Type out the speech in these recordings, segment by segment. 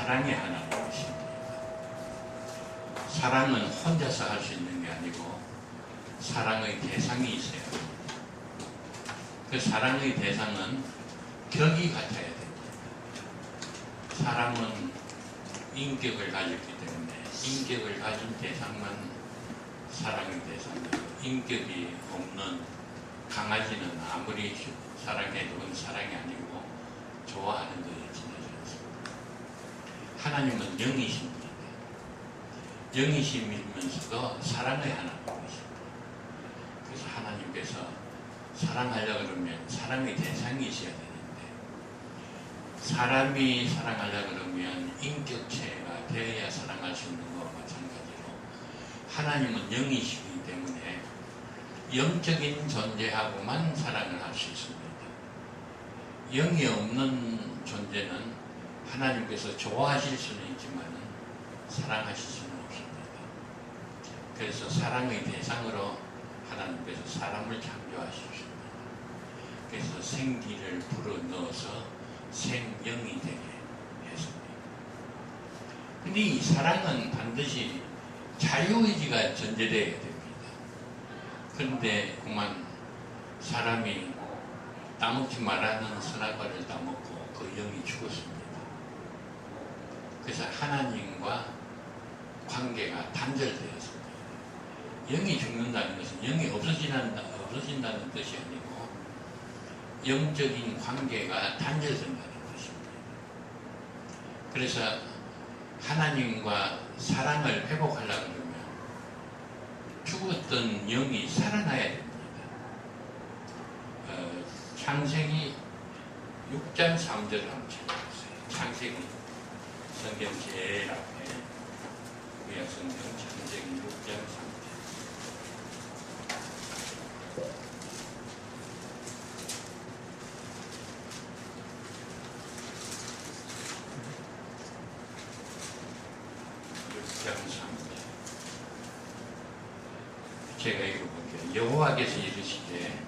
사랑의 하나님이십니다. 사랑은 혼자서 할 수 있는 게 아니고 사랑의 대상이 있어야 합니다. 그 사랑의 대상은 격이 같아야 됩니다. 사람은 인격을 가졌기 때문에 인격을 가진 대상만 사랑의 대상이고, 인격이 없는 강아지는 아무리 사랑해도 그건 사랑이 아니고 좋아하는 것에 지나지 않습니다. 하나님은 영이십니다. 영이시면서도 사랑의 하나님이십니다. 그래서 하나님께서 사랑하려고 그러면 사랑의 대상이 있어야 되는데, 사람이 사랑하려고 그러면 인격체가 되어야 사랑할 수 있는 것과 마찬가지로 하나님은 영이시기 때문에 영적인 존재하고만 사랑을 할 수 있습니다. 영이 없는 존재는 하나님께서 좋아하실 수는 있지만 사랑하실 수는 없습니다. 그래서 사랑의 대상으로 하나님께서 사람을 창조하셨습니다. 그래서 생기를 불어넣어서 생영이 되게 했습니다. 근데 이 사랑은 반드시 자유의지가 전제되어야 됩니다. 그런데 그만 사람이 따먹지 말라는 선악과를 따먹고 그 영이 죽었습니다. 그래서 하나님과 관계가 단절되었습니다. 영이 죽는다는 것은 영이 없어진다는 뜻이 아니고 영적인 관계가 단절된다는 뜻입니다. 그래서 하나님과 사랑을 회복하려고 그러면 죽었던 영이 살아나야 됩니다. 창세기 6장 3절을 한번 찾아보세요. 창세기 성경 제일 앞에 구약성경 창세기 6장 3절. 제가 읽어볼게요. 여호와께서 이르시되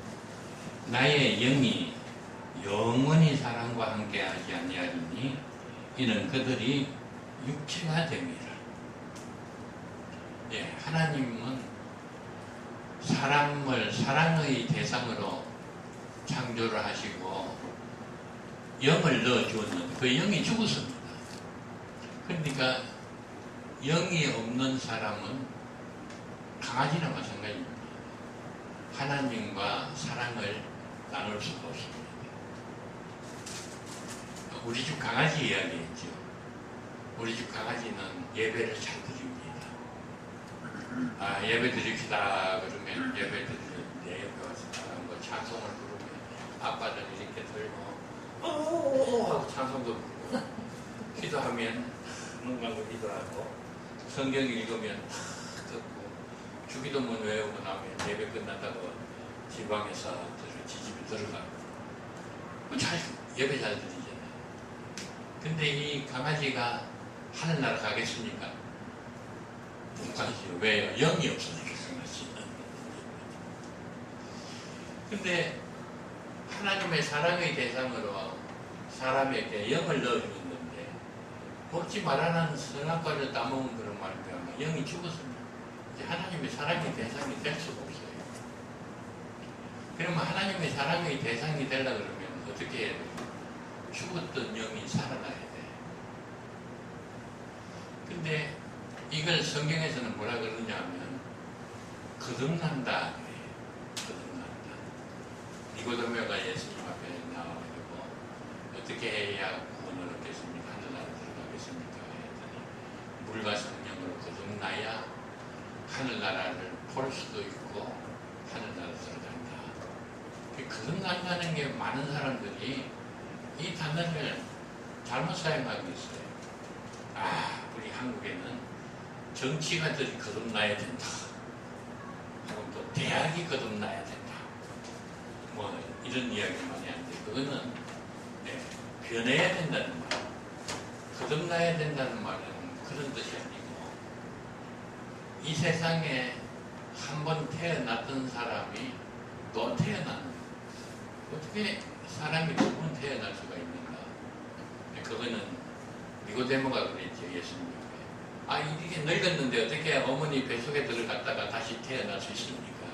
나의 영이 영원히 사람과 함께하지 아니하리니 이는 그들이 육체가 됨이라. 예, 하나님은 사람을 사랑의 대상으로 창조를 하시고 영을 넣어주었는데 그 영이 죽었습니다. 그러니까 영이 없는 사람은 강아지나 마찬가지입니다. 하나님과 사랑을 나눌 수가 없습니다. 우리 집 강아지 이야기했죠. 우리 집 강아지는 예배를 잘 드립니다. 예배 드립시다 그러면 예배 드리는데 예배 와서 뭐 찬송을 부르면 아빠는 이렇게 들고 하고 찬송도 부르고 기도하면 눈 감고 기도하고 성경 읽으면 듣고 주기도문 외우고 나면 예배 끝난다고 지방에서 지집에 들어가고 예배 잘 드리잖아요. 근데 이 강아지가 하늘나라 가겠습니까? 못 가죠. 왜요? 영이 없으니까 강아지는. 근데 하나님의 사랑의 대상으로 사람에게 영을 넣어주었는데 먹지 말라는 선악과를 따먹은 그런 말이면 영이 죽었습니다. 이제 하나님의 사랑의 대상이 될 수가 없어요. 그러면 하나님의 사랑의 대상이 되려고 그러면 어떻게 해야 돼요? 죽었던 영이 살아나야 돼. 근데 이걸 성경에서는 뭐라 그러냐면 거듭난다 그래요. 거듭난다. 니고데모가 예수님 앞에 나와가지고 어떻게 해야 구원을 얻겠습니까? 하늘나라 들어가겠습니까? 했더니 물과 성령으로 거듭나야 하늘나라를 볼 수도 있고 하늘나라 들어간다. 거듭난다는 게 많은 사람들이 이 단어를 잘못 사용하고 있어요. 우리 한국에는 정치가들이 거듭나야 된다. 혹은 또 대학이 거듭나야 된다. 뭐 이런 이야기 많이 하는데 그거는 변해야 된다는 말. 거듭나야 된다는 말은 그런 뜻이 아니고 이 세상에 한 번 태어났던 사람이 또 태어나는 어떻게 사람이 두 번 태어날 수가 있는가? 그거는 니고데모가 그랬죠. 예수님에게. 아, 이렇게 늙었는데 어떻게 어머니 뱃속에 들어갔다가 다시 태어날 수 있습니까?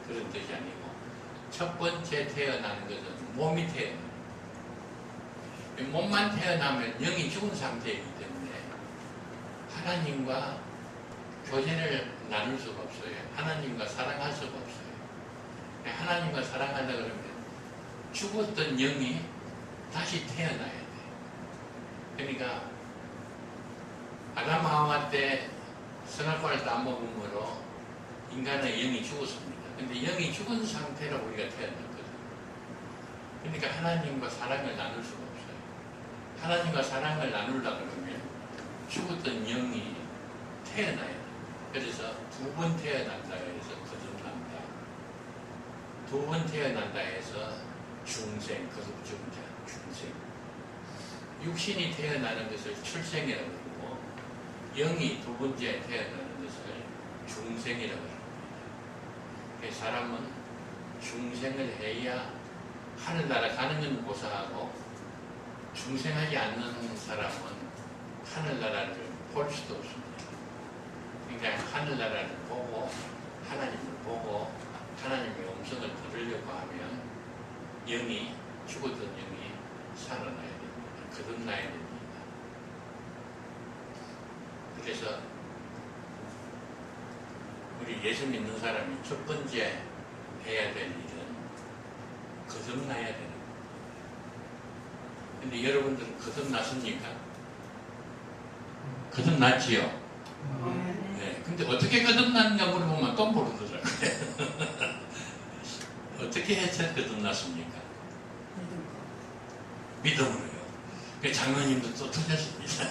그런 뜻이 아니고, 첫 번째 태어나는 것은 몸이 태어나요. 몸만 태어나면 영이 죽은 상태이기 때문에 하나님과 교제를 나눌 수가 없어요. 하나님과 사랑할 수가 없어요. 하나님과 사랑하려 그러면 죽었던 영이 다시 태어나야 돼요. 그러니까 아담 하와 때 선악과를 안 먹음으로 인간의 영이 죽었습니다. 근데 영이 죽은 상태로 우리가 태어났거든요. 그러니까 하나님과 사랑을 나눌 수가 없어요. 하나님과 사랑을 나누려고 그러면 죽었던 영이 태어나야 돼요. 그래서 두 번 태어난다 해서 거듭난다. 두 번 태어난다 해서 중생, 거듭중자, 중생. 육신이 태어나는 것을 출생이라고 그러고, 영이 두 번째 태어나는 것을 중생이라고 합니다. 사람은 중생을 해야 하늘나라 가는 건 고사하고, 중생하지 않는 사람은 하늘나라를 볼 수도 없습니다. 그러니까 하늘나라를 보고 하나님을 보고 하나님의 음성을 들으려고 하면 영이, 죽었던 영이 살아나야 됩니다. 거듭나야 됩니다. 그래서 우리 예수 믿는 사람이 첫 번째 해야 될 일은 거듭나야 되는 거예요. 근데 여러분들은 거듭났습니까? 거듭났지요? 네. 근데 어떻게 거듭났냐 물어보면 또 모르더라고요. 어떻게 해서 거듭났습니까? 믿음으로요. 그 장로님도 또 틀렸습니다.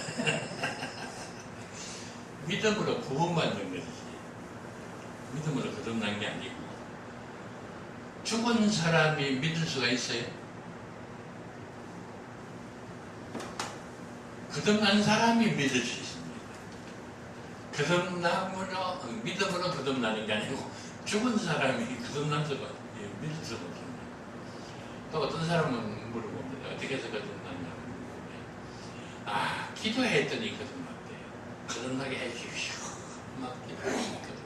믿음으로 구원받는 것이지. 믿음으로 거듭난 게 아니고. 죽은 사람이 믿을 수가 있어요? 거듭난 사람이 믿을 수 있습니다. 믿음으로 거듭나는 게 아니고 죽은 사람이 거듭난 수가 믿을 수가 없습니다. 또 어떤 사람은 물어봅니다. 어떻게 해서 거듭났냐고 물어보면, 아, 기도했더니 거듭났대요. 거듭나게 해주십시오. 막 기도했더니 거듭났대요.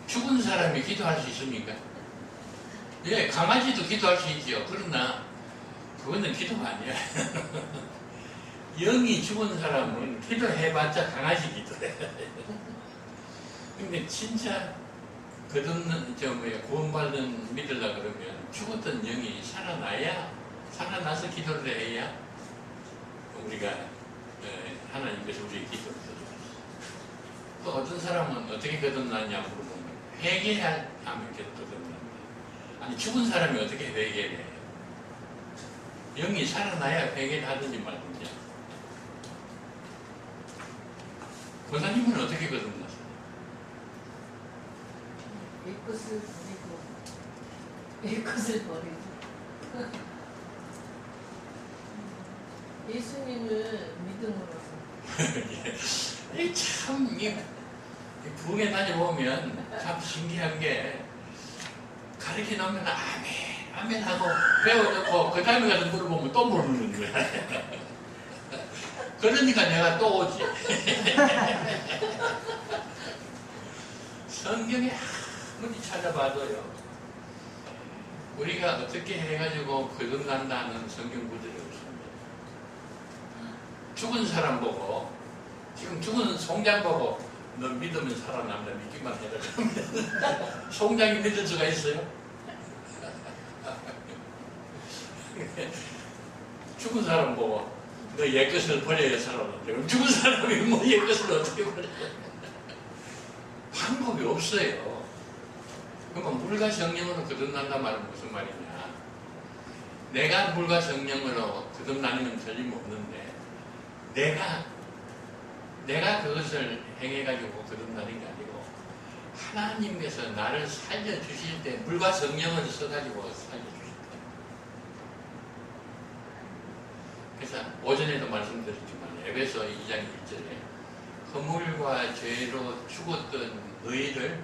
죽은 사람이 기도할 수 있습니까? 예, 강아지도 기도할 수 있죠. 그러나 그거는 기도가 아니야. 영이 죽은 사람은 기도해봤자 강아지 기도해. 근데 진짜 구원받는 믿으려고 그러면 죽었던 영이 살아나서 기도를 해야 우리가 하나님께서 우리의 기도를 들어주셨어요. 또 어떤 사람은 어떻게 거듭났냐 물어보면 회개하면 거듭난다. 아니, 죽은 사람이 어떻게 회개를 해요? 영이 살아나야 회개를 하든지 말든지. 권사님은 어떻게 거듭났어요? 옛것을 버리고 예수님을 믿음으로써. 참, 부흥회 다녀보면 참 신기한 게, 가르쳐 놓으면 아멘 하고 배워놓고 그 다음에 가서 물어보면 또 모르는 거야. 그러니까 내가 또 오지. 성경에 아무리 찾아봐도요, 우리가 어떻게 해가지고 거듭난다는 성경 구절이 없습니다. 죽은 사람 보고, 지금 죽은 송장 보고 너 믿으면 살아난다, 믿기만 해라 그러면 송장이 믿을 수가 있어요? 죽은 사람 보고 너 옛것을 버려야 살아난다. 죽은 사람이 뭐 옛것을 어떻게 버려? 방법이 없어요. 그러면 물과 성령으로 거듭난단 말은 무슨 말이냐? 내가 물과 성령으로 거듭나는 건 틀림없는데, 내가 그것을 행해가지고 거듭나는 게 아니고, 하나님께서 나를 살려주실 때 물과 성령을 써가지고 살려주실 거예요. 그래서 오전에도 말씀드렸지만 에베소 2장 1절에 허물과 죄로 죽었던 너희를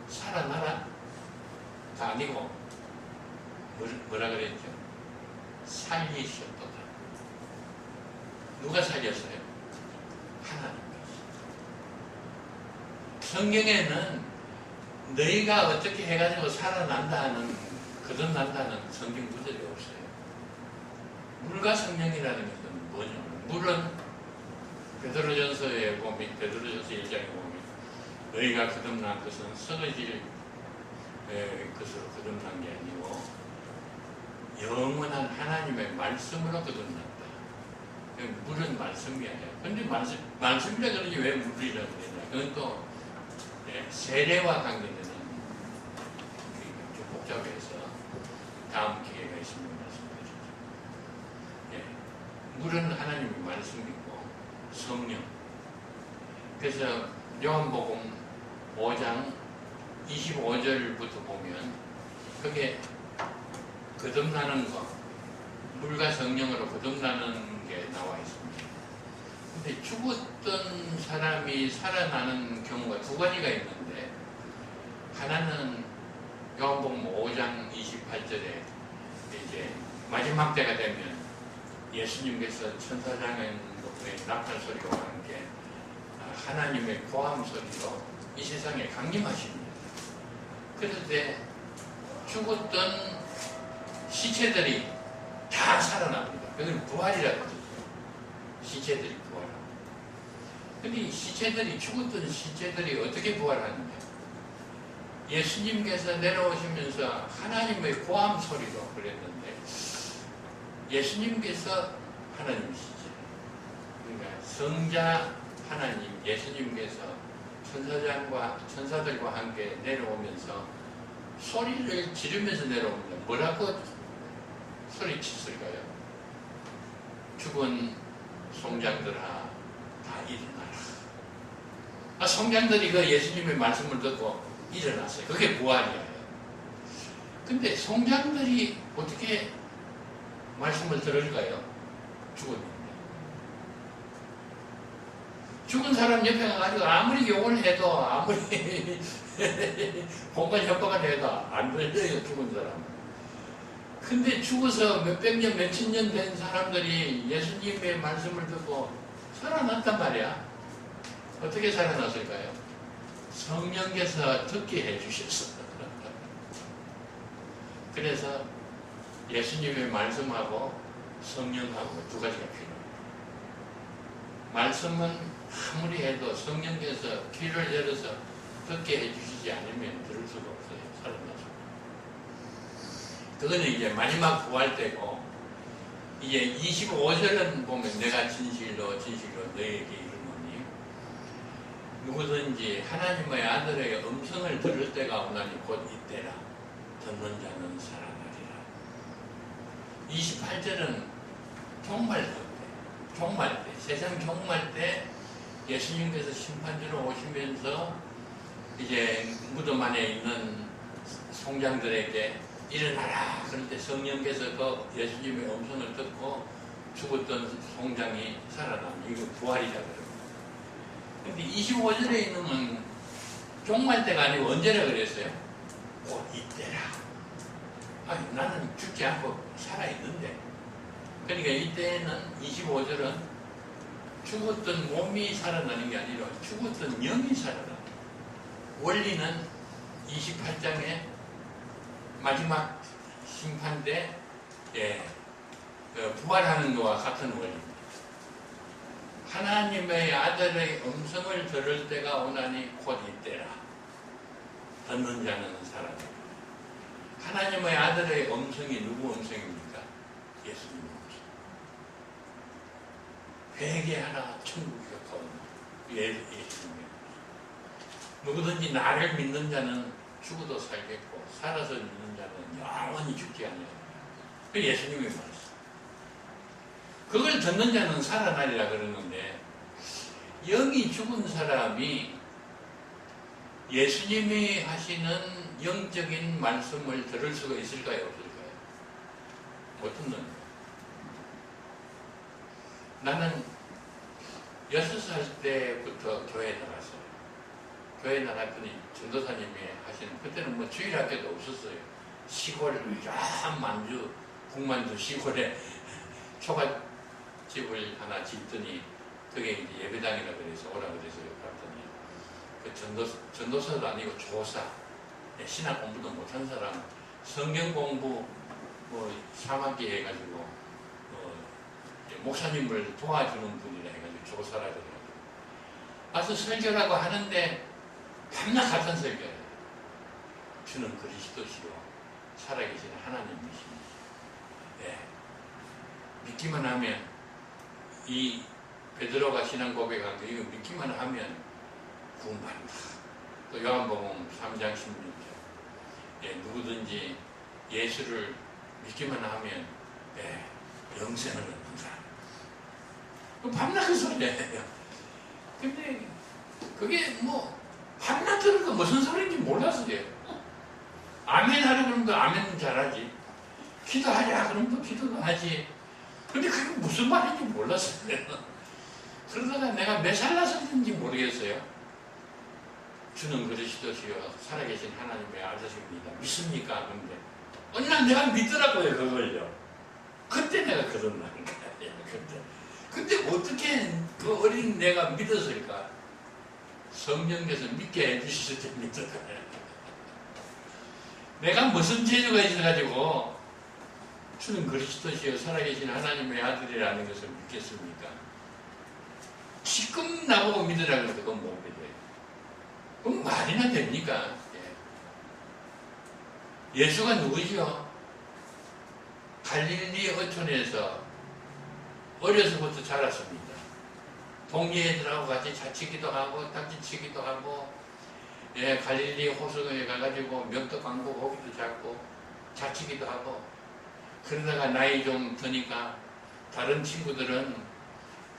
살아나라 다 아니고 뭐라 그랬죠? 살리셨도다. 누가 살렸어요? 하나님께서. 성경에는 너희가 어떻게 해가지고 살아난다는, 거듭난다는 성경 구절이 없어요. 물과 성령이라는 것은 뭐냐면, 물은 베드로전서에 보면, 베드로전서 1장에 보면 너희가 거듭난 것은 썩어질 것으로 거듭난 게 아니고 영원한 하나님의 말씀으로 거듭났다. 물은 말씀이에요. 근데 말씀이라 그러지 왜 물이라고 그러냐. 그건 또 세례와 관계되는 좀 복잡해서 다음 기회가 있으면 말씀드리죠. 물은 하나님의 말씀이고 성령. 그래서 요한복음 5장 25절부터 보면 그게 거듭나는 것, 물과 성령으로 거듭나는 게 나와 있습니다. 근데 죽었던 사람이 살아나는 경우가 두 가지가 있는데, 하나는 요한복음 5장 28절에 이제 마지막 때가 되면 예수님께서 천사장의 나팔 소리와 함께 하나님의 고함 소리로 이 세상에 강림하십니다. 그럴 때 죽었던 시체들이 다 살아납니다. 그건 부활이라고 하죠. 시체들이 부활합니다. 근데 이 시체들이, 죽었던 시체들이 어떻게 부활하느냐? 예수님께서 내려오시면서 하나님의 고함 소리로 그랬는데, 예수님께서 하나님이시죠. 그러니까 성자 하나님, 예수님께서 천사들과 함께 내려오면서 소리를 지르면서 내려옵니다. 뭐라고 소리쳤을까요? 죽은 송장들아 다 일어나라. 송장들이 그 예수님의 말씀을 듣고 일어났어요. 그게 부활이에요. 근데 송장들이 어떻게 말씀을 들을까요? 죽었는데. 죽은 사람 옆에 가가지고 아무리 욕을 해도, 아무리 공간 협박을 해도 안 들려요, 죽은 사람. 근데 죽어서 몇백 년, 몇천 년 된 사람들이 예수님의 말씀을 듣고 살아났단 말이야. 어떻게 살아났을까요? 성령께서 듣게 해주셨어. 그래서 예수님의 말씀하고 성령하고 두 가지가 필요해요. 말씀은 아무리 해도 성령께서 귀를 열어서 듣게 해주시지 않으면 들을 수가 없어요. 살아나서. 그거는 이제 마지막 부활 때고, 이제 25절은 보면 내가 진실로 너에게 이르노니 누구든지 하나님의 아들의 음성을 들을 때가 오나니 곧 이때라. 듣는 자는 살아나리라. 28절은 종말 때, 세상 종말 때 예수님께서 심판주로 오시면서 이제 무덤 안에 있는 송장들에게 일어나라. 그럴 때 성령께서 그 예수님의 음성을 듣고 죽었던 송장이 살아납니다. 이거 부활이라고 그럽니다. 근데 25절에 있는 건 종말 때가 아니고 언제라 그랬어요? 곧 이때라. 아니, 나는 죽지 않고 살아있는데. 그러니까 이때는 25절은 죽었던 몸이 살아나는 게 아니라 죽었던 영이 살아나. 원리는 28장에 마지막 심판 때 부활하는 것과 같은 원리입니다. 하나님의 아들의 음성을 들을 때가 오나니 곧 이때라. 듣는 자는 살아나리라. 하나님의 아들의 음성이 누구 음성입니까? 예수님 음성. 회개하라, 천국이 가까우니. 예수님. 누구든지 나를 믿는 자는 죽어도 살겠고 살아서 믿는 자는 영원히 죽지 않아요. 그 예수님의 말씀. 그걸 듣는 자는 살아나리라 그러는데, 영이 죽은 사람이 예수님이 하시는 영적인 말씀을 들을 수가 있을까요? 없을까요? 못 듣는 거예요. 나는 6살 때부터 교회에 나갔어요. 교회에 나갔더니 전도사님이 하시는, 그때는 뭐 주일학교도 없었어요. 시골, 저 만주, 북만주 시골에 초가 집을 하나 짓더니 그게 이제 예배당이라 그래서 오라 그래서 갔더니 그 전도사도 아니고 조사, 신학 공부도 못한 사람, 성경 공부 뭐 3학기 해가지고 목사님을 도와주는 분이라 해가지고 조사라 그래가지고 와서 설교라고 하는데 밤낮 같은 설교예요. 주는 그리스도시요 살아계신 하나님이십니다. 네. 믿기만 하면 이 베드로가 신앙 고백한 거 이거 믿기만 하면 구원받는다. 또 요한복음 3장 16절 누구든지 예수를 믿기만 하면 영생을 얻는다. 밤낮 그 소리예요. 근데 그게 뭐 밤낮 들으니까 무슨 소리인지 몰랐어요. 아멘 하라 그러면 그 아멘 잘하지. 기도하자 그러면 또 기도도 하지. 근데 그게 무슨 말인지 몰랐어요. 그러다가 내가 몇 살 나서인지 모르겠어요. 주는 그리스도시요 살아계신 하나님의 아들이십니다. 믿습니까? 그런데 어느 날 내가 믿더라고요 그걸요. 그때 내가 그런다는 거예요. 근데 어떻게 그 어린 내가 믿었을까? 성령께서 믿게 해주실 때 믿었어요. 내가 무슨 재주가 있어가지고 주는 그리스도시요 살아계신 하나님의 아들이라는 것을 믿겠습니까? 지금 나보고 믿으라고 해도 그건 못 믿어요. 그럼 말이나 됩니까? 예수가 누구지요? 갈릴리 어촌에서 어려서부터 자랐습니다. 동료애들하고 같이 자치기도 하고 딱지치기도 하고 갈릴리 호수에 가가지고 명도 광고 고기도 잡고 자치기도 하고 그러다가 나이 좀 드니까 다른 친구들은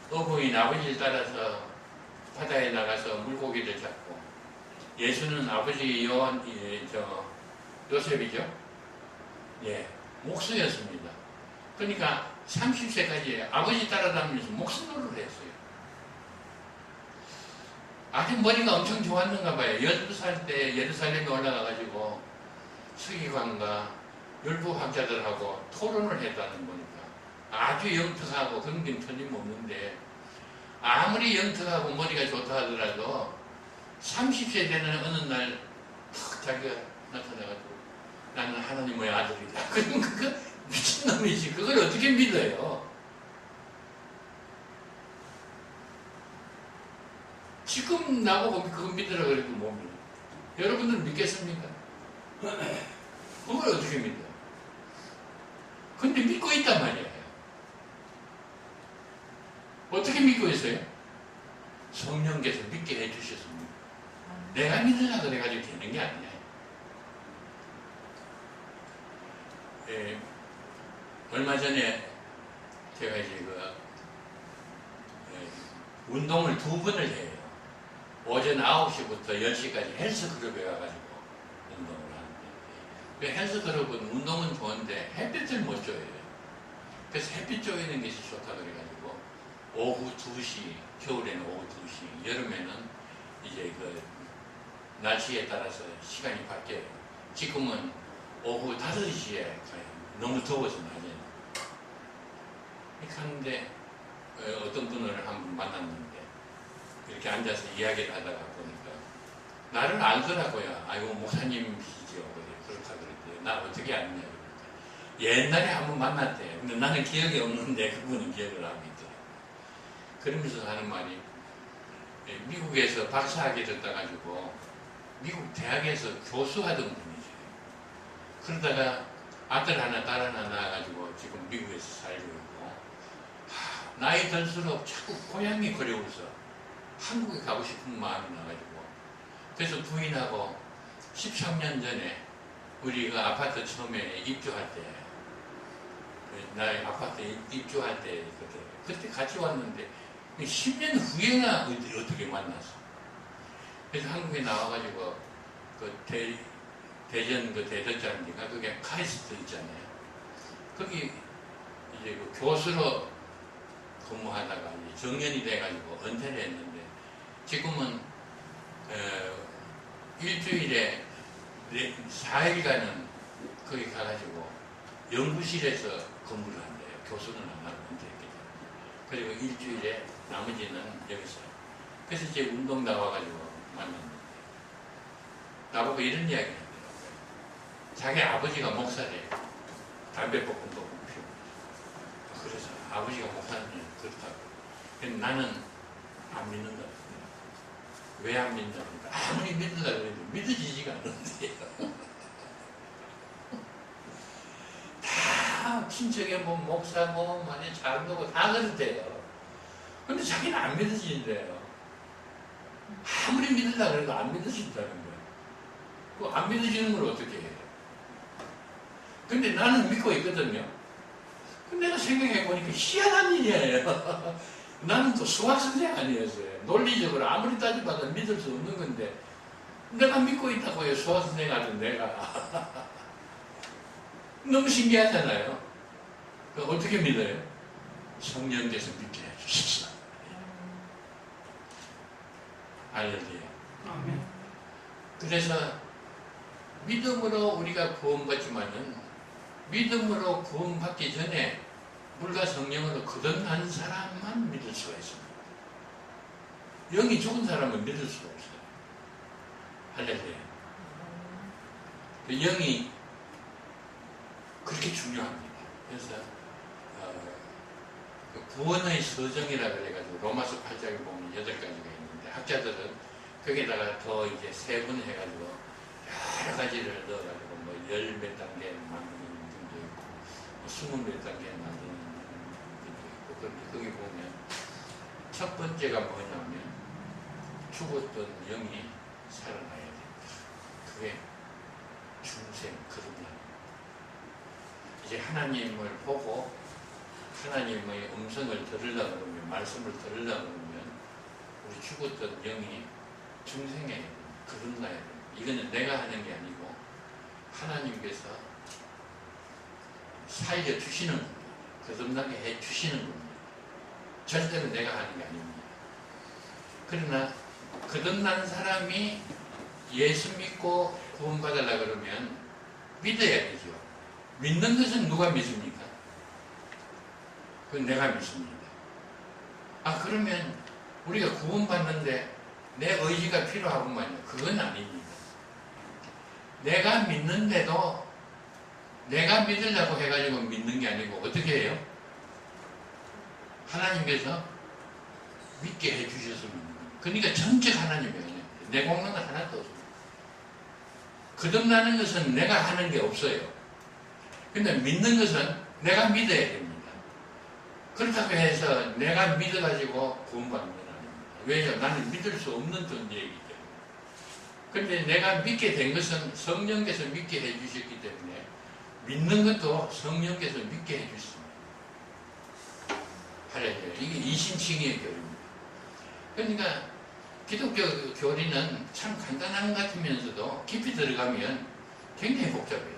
어부인 아버지를 따라서 바다에 나가서 물고기를 잡고 예수는 아버지 요셉이죠. 목수였습니다. 그러니까 30세까지 아버지 따라다니면서 목수 노릇을 했어요. 아주 머리가 엄청 좋았는가 봐요. 12살 때 예루살렘에 올라가가지고 서기관과 율법학자들하고 토론을 했다는 거니까 아주 영특하고 그런 게 틀림없는데 아무리 영특하고 머리가 좋다 하더라도 30세 되는 어느 날 탁 자기가 나타나가지고 나는 하나님의 아들이다. 그러면 그거 미친놈이지. 그걸 어떻게 믿어요? 지금 나보고 그거 믿으라 그래도 못 믿어. 여러분들은 믿겠습니까? 그걸 어떻게 믿어요? 근데 믿고 있단 말이에요. 어떻게 믿고 있어요? 성령께서 믿게 해주셨습니다. 내가 믿으려고 그래가지고 되는 게 아니야. 얼마 전에 제가 이제 운동을 2번을 해요. 오전 9시부터 10시까지 헬스클럽에 가가지고 운동을 하는데 그 헬스클럽은 운동은 좋은데 햇빛을 못 쬐요. 그래서 햇빛 쬐는 것이 좋다 그래가지고 오후 2시, 겨울에는 오후 2시, 여름에는 이제 그 날씨에 따라서 시간이 바뀌어요. 지금은 오후 5시에 가요. 너무 더워서 낮에는. 이렇게 하는데 어떤 분을 한번 만났는데 이렇게 앉아서 이야기를 하다가 보니까 나를 알더라고요. 아이고 목사님이시죠. 그렇다 그랬대요. 나 어떻게 아느냐 그러니까 옛날에 한번 만났대요. 근데 나는 기억이 없는데 그분은 기억을 하고 있더라고요. 그러면서 하는 말이 미국에서 박사학위 듣다가지고 미국 대학에서 교수하던 분이죠. 그러다가 아들 하나 딸 하나 낳아가지고 지금 미국에서 살고 있고 나이 들수록 자꾸 고향이 그리워서 한국에 가고 싶은 마음이 나가지고 그래서 부인하고 13년 전에 우리 그 아파트 처음에 입주할 때 나의 아파트 입주할 때 그때 같이 왔는데 10년 후에나 어떻게 만났어. 그래서 한국에 나와가지고 그 대전 그 대전장인가 그게 카이스트 있잖아요. 거기 이제 그 교수로 근무하다가 이제 정년이 돼가지고 은퇴를 했는데 지금은 일주일에 4일간은 거기 가가지고 연구실에서 근무를 한대요. 교수는 안 하고 은퇴했기 때문에. 그리고 일주일에 나머지는 여기서. 그래서 이제 운동 나와가지고 만났는데 나보고 이런 이야기를 하더라고요. 자기 아버지가 목사래요. 담배볶음도 피우고. 그래서 아버지가 목사는 그렇다고. 근데 나는 안 믿는다. 왜 안 믿는다? 아무리 믿는다 그래도 믿어지지가 않는데요. 다 친척에 뭐 목사 뭐 많이 장로고 다 그렇대요. 근데 자기는 안 믿어지는데요. 아무리 믿으려고 그래도 안 믿어진다는 거예요. 그 안 믿어지는 걸 어떻게 해요? 근데 나는 믿고 있거든요. 근데 내가 생각해보니까 희한한 일이에요. 나는 또 수학선생 아니었어요. 논리적으로 아무리 따져봐도 믿을 수 없는 건데 내가 믿고 있다고 해요. 수학선생 같은 내가. 너무 신기하잖아요. 어떻게 믿어요? 성령께서 믿게 해주셨어. 할렐루야. 그래서 믿음으로 우리가 구원받지만은 믿음으로 구원받기 전에 물과 성령으로 거듭난 사람만 믿을 수가 있습니다. 영이 죽은 사람은 믿을 수가 없어요. 할렐루야. 그 영이 그렇게 중요합니다. 그래서 구원의 서정이라 그래가지고 로마서 8장에 보면 8가지가 있는데 학자들은 거기다가 더 이제 세분해가지고 여러 가지를 넣어가지고 뭐 10몇 단계 만드는 분도 있고 뭐 20몇 단계 만드는 분도 있고 그런데 거기 보면 첫 번째가 뭐냐면 죽었던 영이 살아나야 됩니다. 그게 중생 거듭남. 이제 하나님을 보고 하나님의 음성을 들으려고 그러면 말씀을 들으려고 그러면 우리 죽었던 영이 중생에 거듭나야 됩니다. 이거는 내가 하는 게 아니고 하나님께서 살려주시는 겁니다. 거듭나게 해주시는 겁니다. 절대로 내가 하는 게 아닙니다. 그러나 거듭난 사람이 예수 믿고 구원받으려고 그러면 믿어야 되죠. 믿는 것은 누가 믿습니까? 그건 내가 믿습니다. 그러면 우리가 구원받는데 내 의지가 필요하구만요. 그건 아닙니다. 내가 믿는데도 내가 믿으려고 해가지고 믿는 게 아니고 어떻게 해요? 하나님께서 믿게 해주셔서 믿는 거예요. 그러니까 전적 하나님이에요. 내 공로는 하나도 없어요. 거듭나는 것은 내가 하는 게 없어요. 근데 믿는 것은 내가 믿어야 됩니다. 그렇다고 해서 내가 믿어가지고 구원받는 건 아닙니다. 왜냐하면 나는 믿을 수 없는 존재이기 때문에. 그런데 내가 믿게 된 것은 성령께서 믿게 해주셨기 때문에 믿는 것도 성령께서 믿게 해주셨습니다. 할렐루야. 이게 이신칭의 교리입니다. 그러니까 기독교 교리는 참 간단한 것 같으면서도 깊이 들어가면 굉장히 복잡해요.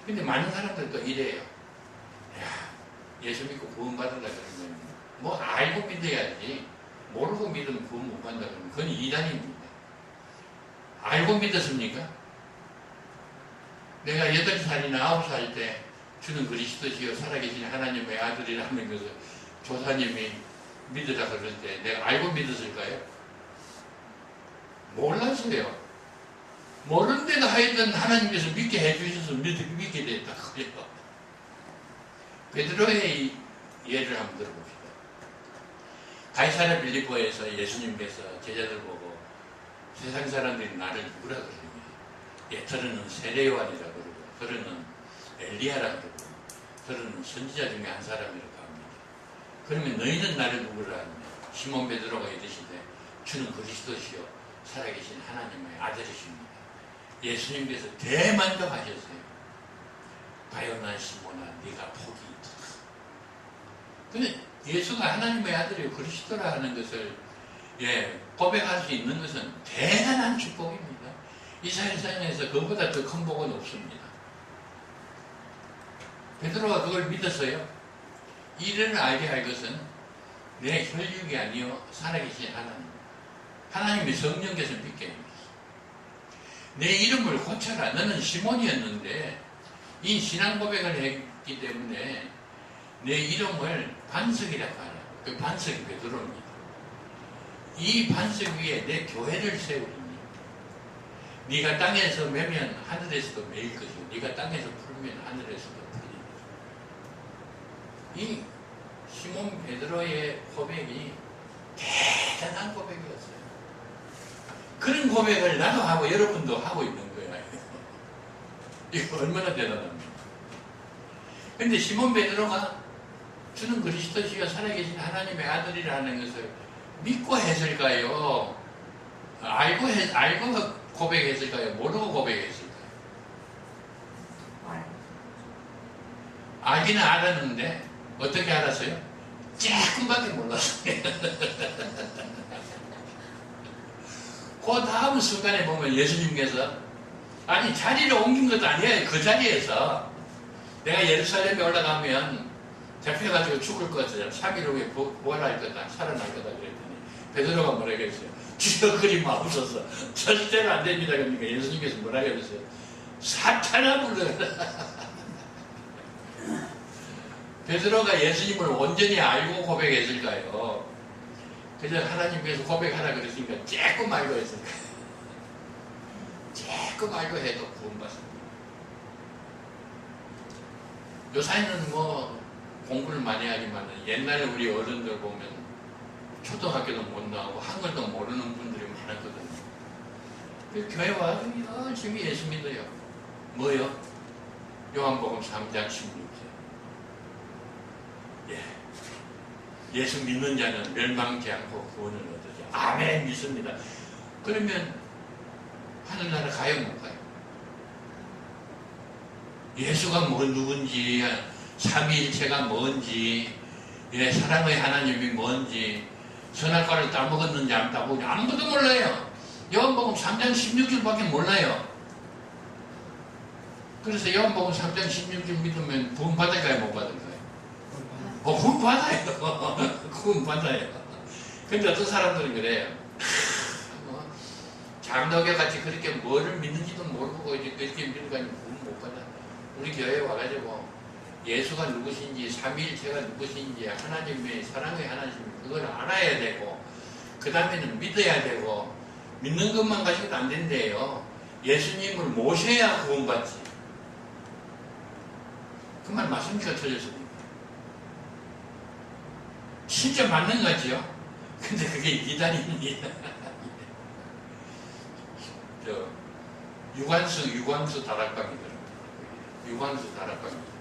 근데 많은 사람들도 이래요. 야, 예수 믿고 구원받으려 그러면 뭐 알고 믿어야지 모르고 믿으면 구원 못 받는다 그러면 그건 이단입니다. 알고 믿었습니까? 내가 8살이나 9살 때 주는 그리스도시요 살아계신 하나님의 아들이라는 것을 조사님이 믿으라 그럴 때 내가 알고 믿었을까요? 몰랐어요. 모르는데도 하여튼 하나님께서 믿게 해주셔서 믿게 됐다고요. 베드로의 예를 한번 들어봅시다. 가이사랴 빌립보에서 예수님께서 제자들 보고 세상 사람들이 나를 누구라 그러냐. 더러는 세례요한이라 그러고 더러는 엘리야라 그러고 더러는 선지자 중에 한 사람이라고 합니다. 그러면 너희는 나를 누구라 하느냐. 시몬 베드로가 이르시되 주는 그리스도시요 살아계신 하나님의 아들이십니다. 예수님께서 대만족하셨어요. 바요나 시몬아 네가 복이 있도다. 근데 예수가 하나님의 아들이요 그리스도라 하는 것을 고백할 수 있는 것은 대단한 축복입니다. 이 세상에서 그보다 더 큰 복은 없습니다. 베드로가 그걸 믿었어요. 이를 알게 할 것은 내 혈육이 아니요 살아계신 하나님. 하나님의 성령께서 믿게 해주셨어요. 내 이름을 고쳐라. 너는 시몬이었는데 이 신앙 고백을 했기 때문에 내 이름을 반석이라고 하냐. 그 반석이 베드로입니다. 이 반석 위에 내 교회를 세우리니 네가 땅에서 매면 하늘에서도 매일 것이고 네가 땅에서 풀면 하늘에서도 풀리니. 이 시몬 베드로의 고백이 대단한 고백이었어요. 그런 고백을 나도 하고 여러분도 하고 있는 거야. 이거 얼마나 대단합니까? 근데 시몬 베드로가 주는 그리스도시가 살아계신 하나님의 아들이라는 것을 믿고 했을까요? 알고 고백했을까요? 모르고 고백했을까요? 알기는 알았는데 어떻게 알았어요? 조금밖에 몰랐어요. 그 다음 순간에 보면 예수님께서 아니 자리를 옮긴 것도 아니에요. 그 자리에서 내가 예루살렘에 올라가면 잡혀가지고 죽을 것 같아요. 3일 후에 부활할 거다. 살아날 거다. 그랬더니 베드로가 뭐라 그랬어요? 주여 그리 마옵소서. 절대로 안 됩니다. 그러니까 예수님께서 뭐라 그랬어요? 사탄아 불러라. 베드로가 예수님을 온전히 알고 고백했을까요? 그저 하나님께서 고백하라 그랬으니까 조금 알고 했을까요? 조금 알고 해도 구원받습니다. 요사이는 뭐 공부를 많이 하지만 옛날에 우리 어른들 보면 초등학교도 못 나오고 한글도 모르는 분들이 많았거든요. 그 교회 와서 열심히 예수 믿어요. 뭐요? 요한복음 3장 16절. 예수 믿는 자는 멸망치 않고 구원을 얻으죠. 아멘 믿습니다. 그러면 하늘나라 가요 못 가요? 예수가 누군지 삼위일체가 뭔지 사랑의 하나님이 뭔지 선악과를 따먹었는지 안 따먹었는지 아무도 몰라요. 요한복음 3장 16절밖에 몰라요. 그래서 요한복음 3장 16절 믿으면 구원 받을까요? 못 받을까요? 구원 받아요. 구원 받아요. 근데 어떤 사람들은 그래요. 장로교 같이 그렇게 뭐를 믿는지도 모르고 이제 그렇게 믿으니까 구원 못 받아. 우리 교회에 와가지고 예수가 누구신지 삼위일체가 누구신지 하나님의 사랑의 하나님 그걸 알아야 되고 그 다음에는 믿어야 되고 믿는 것만 가지고도 안 된대요. 예수님을 모셔야 구원받지. 그 말 맞습니까? 틀렸습니까? 진짜 맞는 거지요? 근데 그게 이단입니다. 유관수 다락방이더라고요. 유관수 다락방입니다.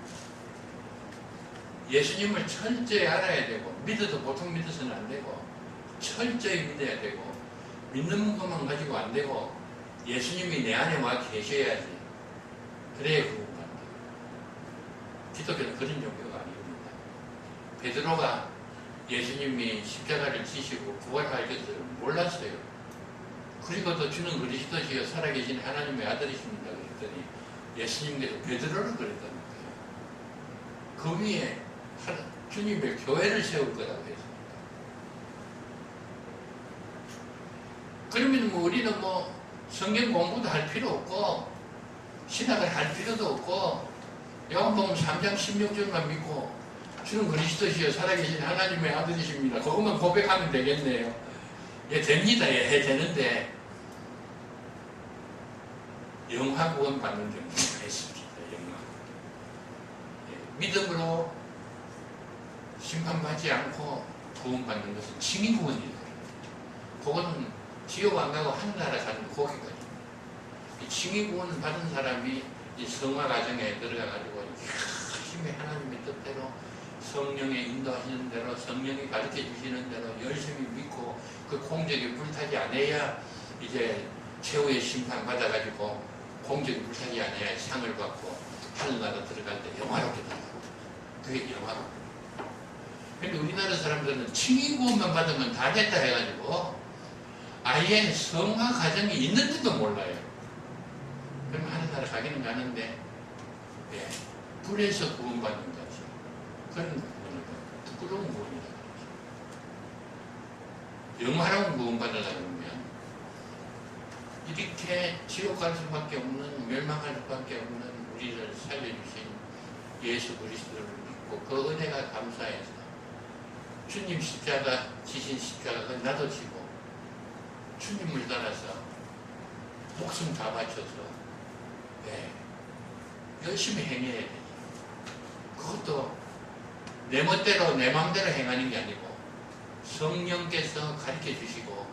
예수님을 철저히 알아야 되고 믿어도 보통 믿어서는 안 되고 철저히 믿어야 되고 믿는 것만 가지고 안 되고 예수님이 내 안에 와 계셔야지. 그래야 구원받는다. 기독교는 그런 종교가 아닙니다. 베드로가 예수님이 십자가를 지시고 부활할 것을 몰랐어요. 그리고도 주는 그리스도시여 살아계신 하나님의 아들이십니다. 그랬더니 예수님께서 베드로를 그랬답니다. 그 위에 주님의 교회를 세울 거라고 했습니다. 그러면 뭐 우리는 뭐 성경 공부도 할 필요 없고 신학을 할 필요도 없고 요한복음 3장 16절만 믿고 주는 그리스도시여 살아계신 하나님의 아들이십니다. 그것만 고백하면 되겠네요. 예, 됩니다. 예, 되는데 영화 구원 받는 경우가 있습니다. 영화. 예, 믿음으로 심판받지 않고 구원받는 것은 칭의 구원이에요. 그거는 지옥 안 가고 하늘나라 가는 거기까지. 이 칭의 구원을 받은 사람이 이 성화 과정에 들어가가지고 열심히 하나님의 뜻대로 성령의 인도하시는 대로 성령이 가르쳐 주시는 대로 열심히 믿고 그 공적이 불타지 않아야 이제 최후의 심판 받아가지고 공적이 불타지 않아야 상을 받고 하늘나라 들어갈 때 영화롭게 들어갑니다. 그게 영화롭다. 근데 우리나라 사람들은 칭의 구원만 받으면 다 됐다 해가지고 아예 성화 과정이 있는지도 몰라요. 그럼 하늘나라 가기는 가는데 예, 불에서 구원받는 거죠. 그런 구원이다. 부끄러운 구원이다. 영화로운 구원받으려면 이렇게 지옥 갈 수밖에 없는 멸망할 수밖에 없는 우리를 살려주신 예수 그리스도를 믿고 받고 그 은혜가 감사해서 주님 십자가 지신 십자가 그 나도 지고 주님을 따라서 목숨 다 바쳐서 열심히 행해야 되죠. 그것도 내 멋대로 내 마음대로 행하는 게 아니고 성령께서 가르쳐 주시고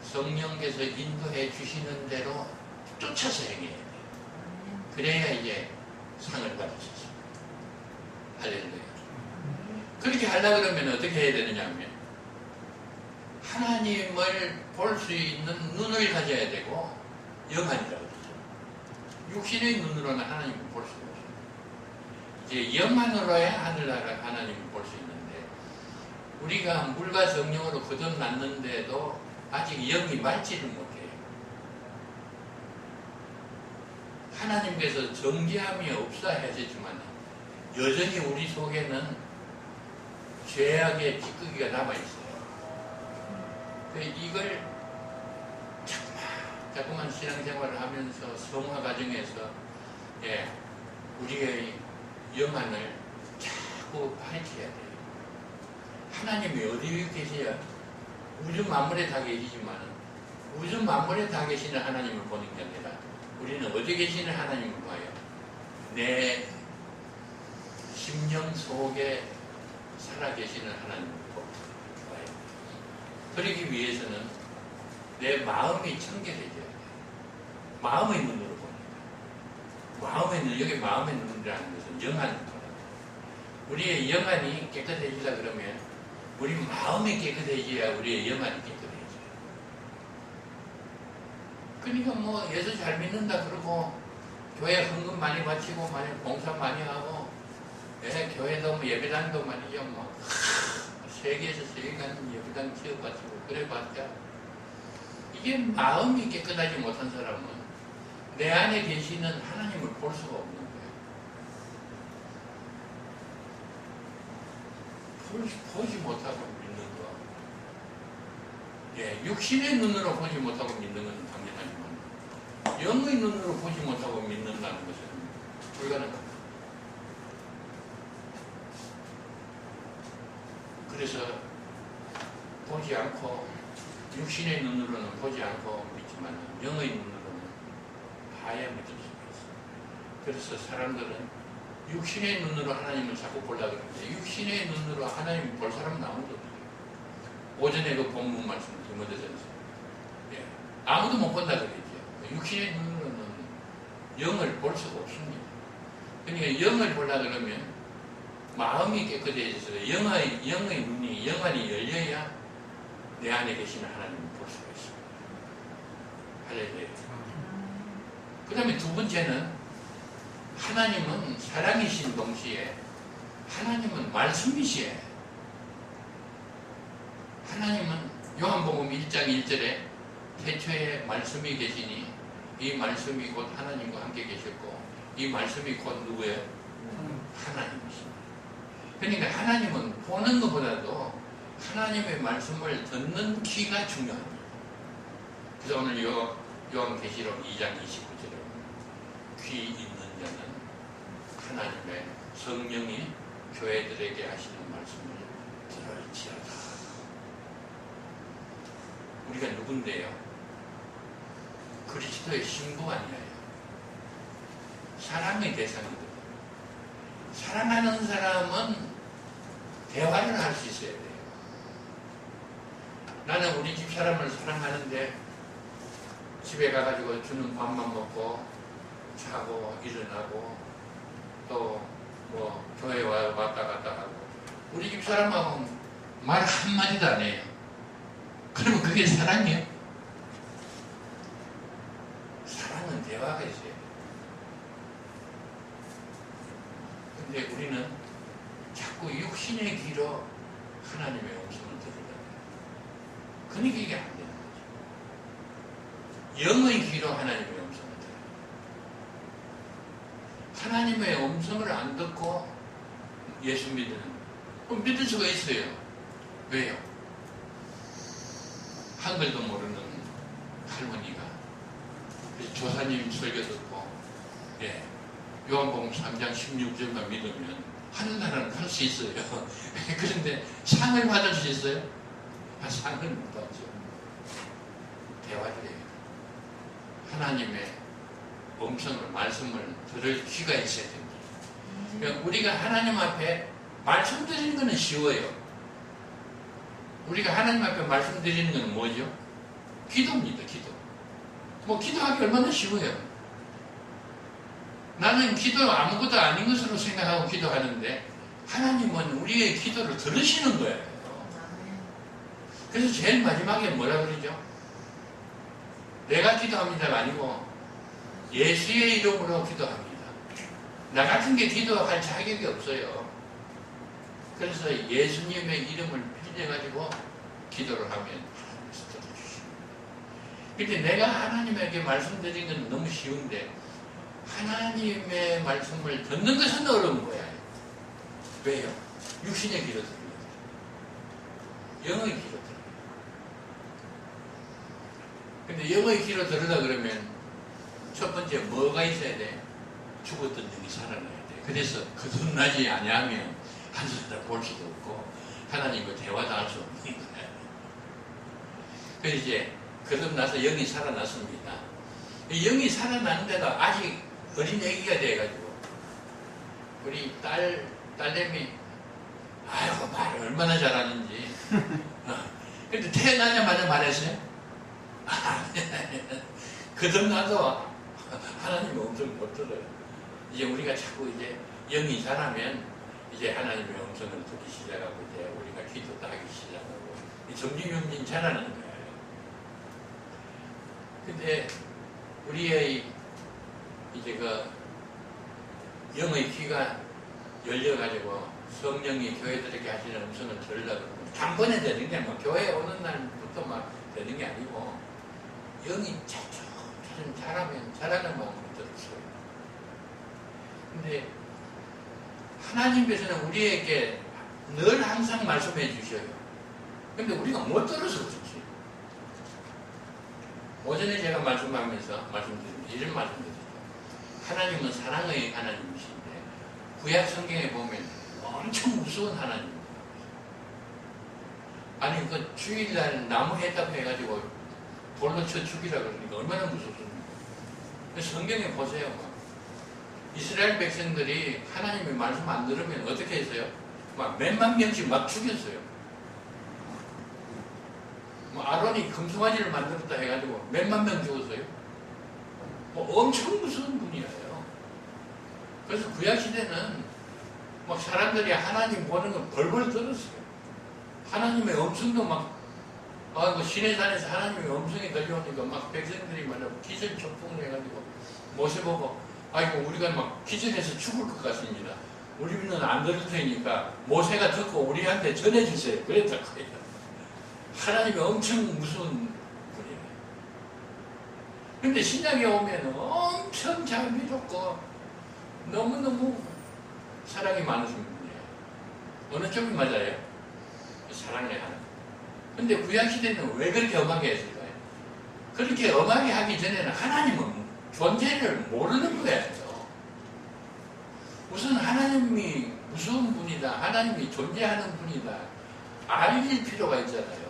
성령께서 인도해 주시는 대로 쫓아서 행해야 돼요. 그래야 이제 상을 받을 수 있습니다. 할렐루야. 그렇게 하려고 그러면 어떻게 해야 되느냐 하면 하나님을 볼 수 있는 눈을 가져야 되고 영안이라고 그러죠. 육신의 눈으로는 하나님을 볼 수가 없어요. 이제 영안으로야 하늘나라 하나님을 볼 수 있는데 우리가 물과 성령으로 거듭났는데도 아직 영이 맑지를 못해요. 하나님께서 정죄함이 없사 하시지만 여전히 우리 속에는 죄악의 찌꺼기가 남아있어요. 이걸 자꾸만 신앙생활을 하면서 성화 과정에서 우리의 영안을 자꾸 파헤쳐야 돼요. 하나님이 어디 계세요? 우주 만물에 다 계시지만 우주 만물에 다 계시는 하나님을 보는 게 아니라 우리는 어디 계시는 하나님을 봐요. 내 심령 속에 살아계시는 하나님을 봐요. 그러기 위해서는 내 마음이 청결해져야 돼요. 마음의 눈으로 봅니다. 마음의 눈, 여기 마음의 눈이라는 것은 영안을 보는 거예요. 우리의 영안이 깨끗해지려 그러면 우리 마음이 깨끗해져야 우리의 영안이 깨끗해져요. 그러니까 뭐 예수 잘 믿는다 그러고 교회 헌금 많이 바치고 많이 봉사 많이 하고 교회도 뭐 예배당도 말이죠 뭐 세계에서 세계 가는 예배당 취업 바치고 그래 봤자 이게 마음이 깨끗하지 못한 사람은 내 안에 계시는 하나님을 볼 수가 없는 거예요. 보지 못하고 믿는 거. 육신의 눈으로 보지 못하고 믿는 건 당연하지만 영의 눈으로 보지 못하고 믿는다는 것은 불가능합니다. 그래서 보지 않고 육신의 눈으로는 보지 않고 믿지만 영의 눈으로는 봐야 믿을 수가 있어요. 그래서 사람들은 육신의 눈으로 하나님을 자꾸 보려고 하는데 육신의 눈으로 하나님을 볼 사람은 아무도 없어요. 오전에 그 본문 말씀 디모데전서 아무도 못 본다 그랬죠. 육신의 눈으로는 영을 볼 수가 없습니다. 그러니까 영을 보려고 그러면 마음이 깨끗해져서 영의 눈이 영안이 열려야 내 안에 계시는 하나님을 볼 수가 있습니다. 할렐루야. 그 다음에 두 번째는 하나님은 사랑이신 동시에 하나님은 말씀이시에요. 하나님은 요한복음 1장 1절에 태초에 말씀이 계시니 이 말씀이 곧 하나님과 함께 계셨고 이 말씀이 곧 누구예요? 하나님이십니다. 그러니까 하나님은 보는 것보다도 하나님의 말씀을 듣는 귀가 중요합니다. 그래서 오늘 요한계시록 2장 29절에 귀 있는 자는 하나님의 성령이 교회들에게 하시는 말씀을 들을지어다. 우리가 누군데요? 그리스도의 신부가 아니에요. 사랑의 대상이거든요. 사랑하는 사람은 대화를 할 수 있어야 돼요. 나는 우리 집 사람을 사랑하는데 집에 가가지고 주는 밥만 먹고 자고 일어나고 또 뭐 교회 왔다 갔다 하고 우리 집 사람하고 말 한마디도 안 해요. 그러면 그게 사랑이에요? 사랑은 대화가 있어요. 근데 우리는 자꾸 육신의 귀로 하나님의 음성을 들으려고 해요. 그러니까 이게 안 되는 거죠. 영의 귀로 하나님의 음성을 들어요. 하나님의 음성을 안 듣고 예수 믿는 믿을 수가 있어요. 왜요? 한글도 모르는 할머니가 조사님 설교 듣고 요한복음 3장 16절만 믿으면 하늘나라는 할 수 있어요. 그런데 상을 받을 수 있어요? 상을 못 받죠. 대화를 해요. 하나님의 음성을, 말씀을 들을 귀가 있어야 됩니다. 그러니까 우리가 하나님 앞에 말씀드리는 것은 쉬워요. 우리가 하나님 앞에 말씀드리는 것은 뭐죠? 기도입니다. 기도. 뭐 기도하기 얼마나 쉬워요. 나는 기도 아무것도 아닌 것으로 생각하고 기도하는데 하나님은 우리의 기도를 들으시는 거예요. 그래서 제일 마지막에 뭐라 그러죠? 내가 기도합니다가 아니고 예수의 이름으로 기도합니다. 나 같은 게 기도할 자격이 없어요. 그래서 예수님의 이름을 빌려가지고 기도를 하면 하나님께서 들어주십니다. 근데 내가 하나님에게 말씀드린 건 너무 쉬운데 하나님의 말씀을 듣는 것은 어려운 거야. 왜요? 육신의 귀로 들으려. 영의 귀로 들으려. 근데 영의 귀로 들으려 그러면 첫 번째 뭐가 있어야 돼? 죽었던 영이 살아나야 돼. 그래서 거듭나지 아니하면 하늘을 볼 수도 없고 하나님과 대화도 할 수 없는 거야. 그래서 이제 거듭나서 영이 살아났습니다. 영이 살아났는데도 아직 어린 애기가 돼가지고 우리 딸내미 아이고 말을 얼마나 잘하는지 근데 태어나자마자 말했어요. 거듭나서 하나님이 엄청 못 들어요. 이제 우리가 자꾸 이제 영이 자라면 이제 하나님의 음성을 듣기 시작하고 이제 우리가 기도도 하기 시작하고 점진점진 자라는 거예요. 근데 우리의 이제 그 영의 귀가 열려가지고 성령이 교회들에게 하시는 음성을 들으려고 그러면 단번에 되는 게 뭐 교회 오는 날부터 막 되는 게 아니고 영이 차츰 자라면 자라는 마음으로 들었어요. 근데 하나님께서는 우리에게 늘 항상 말씀해 주셔요. 근데 우리가 못 들어서 그렇지. 오전에 제가 말씀하면서 말씀드립니다. 이런 말씀드렸죠. 하나님은 사랑의 하나님이신데 구약 성경에 보면 엄청 무서운 하나님입니다. 아니 그 주일날 나무 해답 해가지고 돌로 쳐 죽이라 그러니까 얼마나 무섭습니까? 성경에 보세요. 이스라엘 백성들이 하나님의 말씀 안 들으면 어떻게 했어요? 막 몇만 명씩 막 죽였어요. 아론이 금송아지를 만들었다 해가지고 몇만 명 죽었어요. 엄청 무서운 분이에요. 그래서 구약시대는 막 사람들이 하나님 보는 거 벌벌 떨었어요. 하나님의 음성도 막 시내산에서 하나님의 음성이 들려오니까 막 백성들이 막 기절촉풍을 해가지고 모세 보고 아이고 우리가 막 기절해서 죽을 것 같습니다. 우리는 안 들을 테니까 모세가 듣고 우리한테 전해주세요. 그랬다고요. 하나님이 엄청 무서운 분이에요. 근데 신약에 오면 엄청 자비롭고 너무너무 사랑이 많으신 분이에요. 어느 쪽이 맞아요? 사랑의 하나님. 근데 구약시대는 왜 그렇게 엄하게 했을까요? 그렇게 엄하게 하기 전에는 하나님은 존재를 모르는 거예요. 우선 하나님이 무서운 분이다. 하나님이 존재하는 분이다. 알릴 필요가 있잖아요.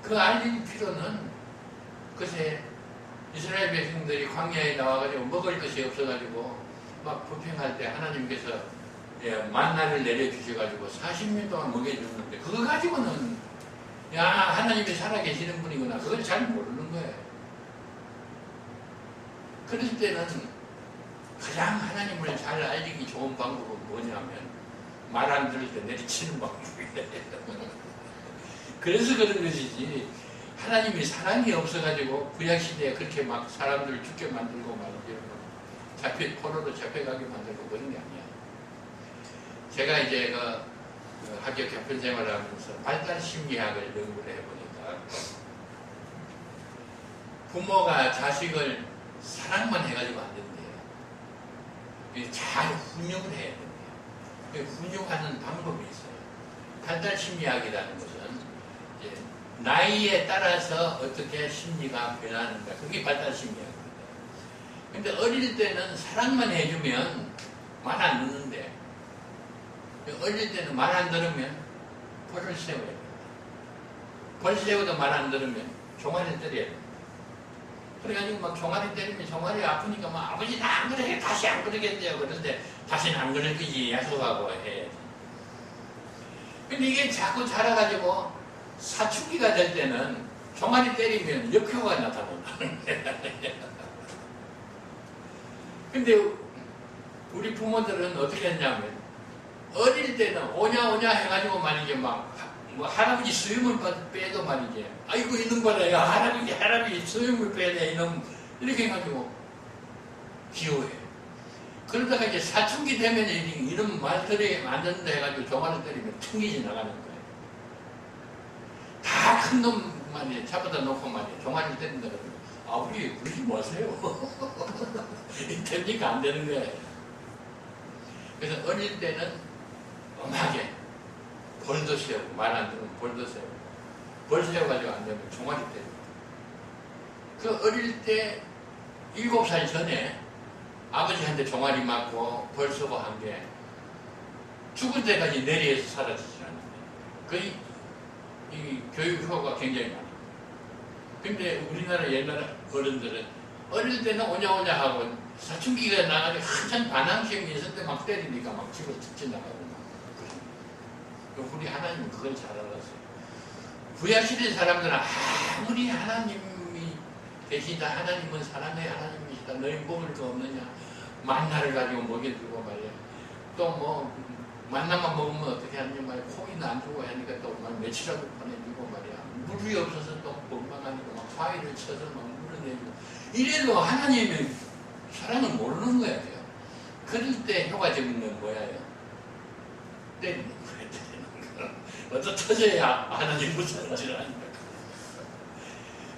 그 알릴 필요는 그새 이스라엘 백성들이 광야에 나와가지고 먹을 것이 없어가지고 막 불평할 때 하나님께서 만나를 내려주셔가지고 40년 동안 먹여줬는데 그거 가지고는 야 하나님이 살아계시는 분이구나 그걸 잘 모르는 거예요. 그럴 때는 가장 하나님을 잘 알리기 좋은 방법은 뭐냐면 말 안 들을 때 내리치는 방법이에요. 그래서 그런 것이지 하나님이 사랑이 없어가지고 구약시대에 그렇게 막 사람들을 죽게 만들고 말이죠. 포로로 잡혀가게 만들고 그런 게 아니야. 제가 이제 그 학교 교편 생활을 하면서 발달 심리학을 연구를 해보니까 부모가 자식을 사랑만 해가지고 안 된대요. 잘 훈육을 해야 된대요. 훈육하는 방법이 있어요. 발달 심리학이라는 것은 이제 나이에 따라서 어떻게 심리가 변하는가 그게 발달 심리학입니다. 근데 어릴 때는 사랑만 해주면 말 안 듣는데 어릴 때는 말 안 들으면 벌을 세워야 됩니다. 벌 세워도 말 안 들으면 종아리 때려야 됩니다. 그래가지고 막 종아리 때리면 종아리 아프니까 막 아버지 나 안 그래 다시 안 그러겠대요. 그런데 다시는 안 그럴 거지 약속하고 해야지. 근데 이게 자꾸 자라가지고 사춘기가 될 때는 종아리 때리면 역효과가 나타난다는 거예요. 근데 우리 부모들은 어떻게 했냐면 어릴 때는 오냐 오냐 해가지고 말이지 뭐 할아버지 수염을 빼도 말이지 아이고 이놈 봐라 야 할아버지 수염을 빼야 이놈 이렇게 해가지고 귀여워해. 그러다가 이제 사춘기 되면 이런 말들이 안 된다 해가지고 종아리 때리면 튕기지 나가는 거예요. 다 큰 놈 말이야 잡아다 놓고 말이야 종아리 때린다 그러면 아버지 그러지 마세요. 됩니까? 안 되는 거예요. 그래서 어릴 때는 엄하게 벌도 세우고 말 안 들으면 벌도 세우고 벌 세워가지고 안 되면 종아리 때리고 그 어릴 때 7살 전에 아버지한테 종아리 맞고 벌 쓰고 한 게 죽을 때까지 내리에서 사라지지 않는데 이 교육 효과가 굉장히 많아요. 근데 우리나라 옛날 어른들은 어릴 때는 오냐오냐 하고 사춘기가 나가지고 한참 반항심이 있을 때 막 때리니까 막 집을 툭 나가고 막 그러니까 우리 하나님은 그걸 잘 알았어요. 구약시대 사람들은 아무리 하나님이 계시다 하나님은 사랑의 하나님이시다 너희 먹을 거 없느냐 만나를 가지고 먹여주고 말이야 또 뭐 만나만 먹으면 어떻게 하느냐 말이야 고기는 안 주고 하니까 또 며칠이라도 보내주고 말이야 물이 없어서 또 먹방하니까 막 바위를 쳐서 막 물을 내주고 이래도 하나님의 사랑을 모르는 거야 돼요. 그럴 때 효과적인 건 뭐야요? 때리는 거야 때리는 거 어떤 터져야 하나님 무서운 줄 아니까.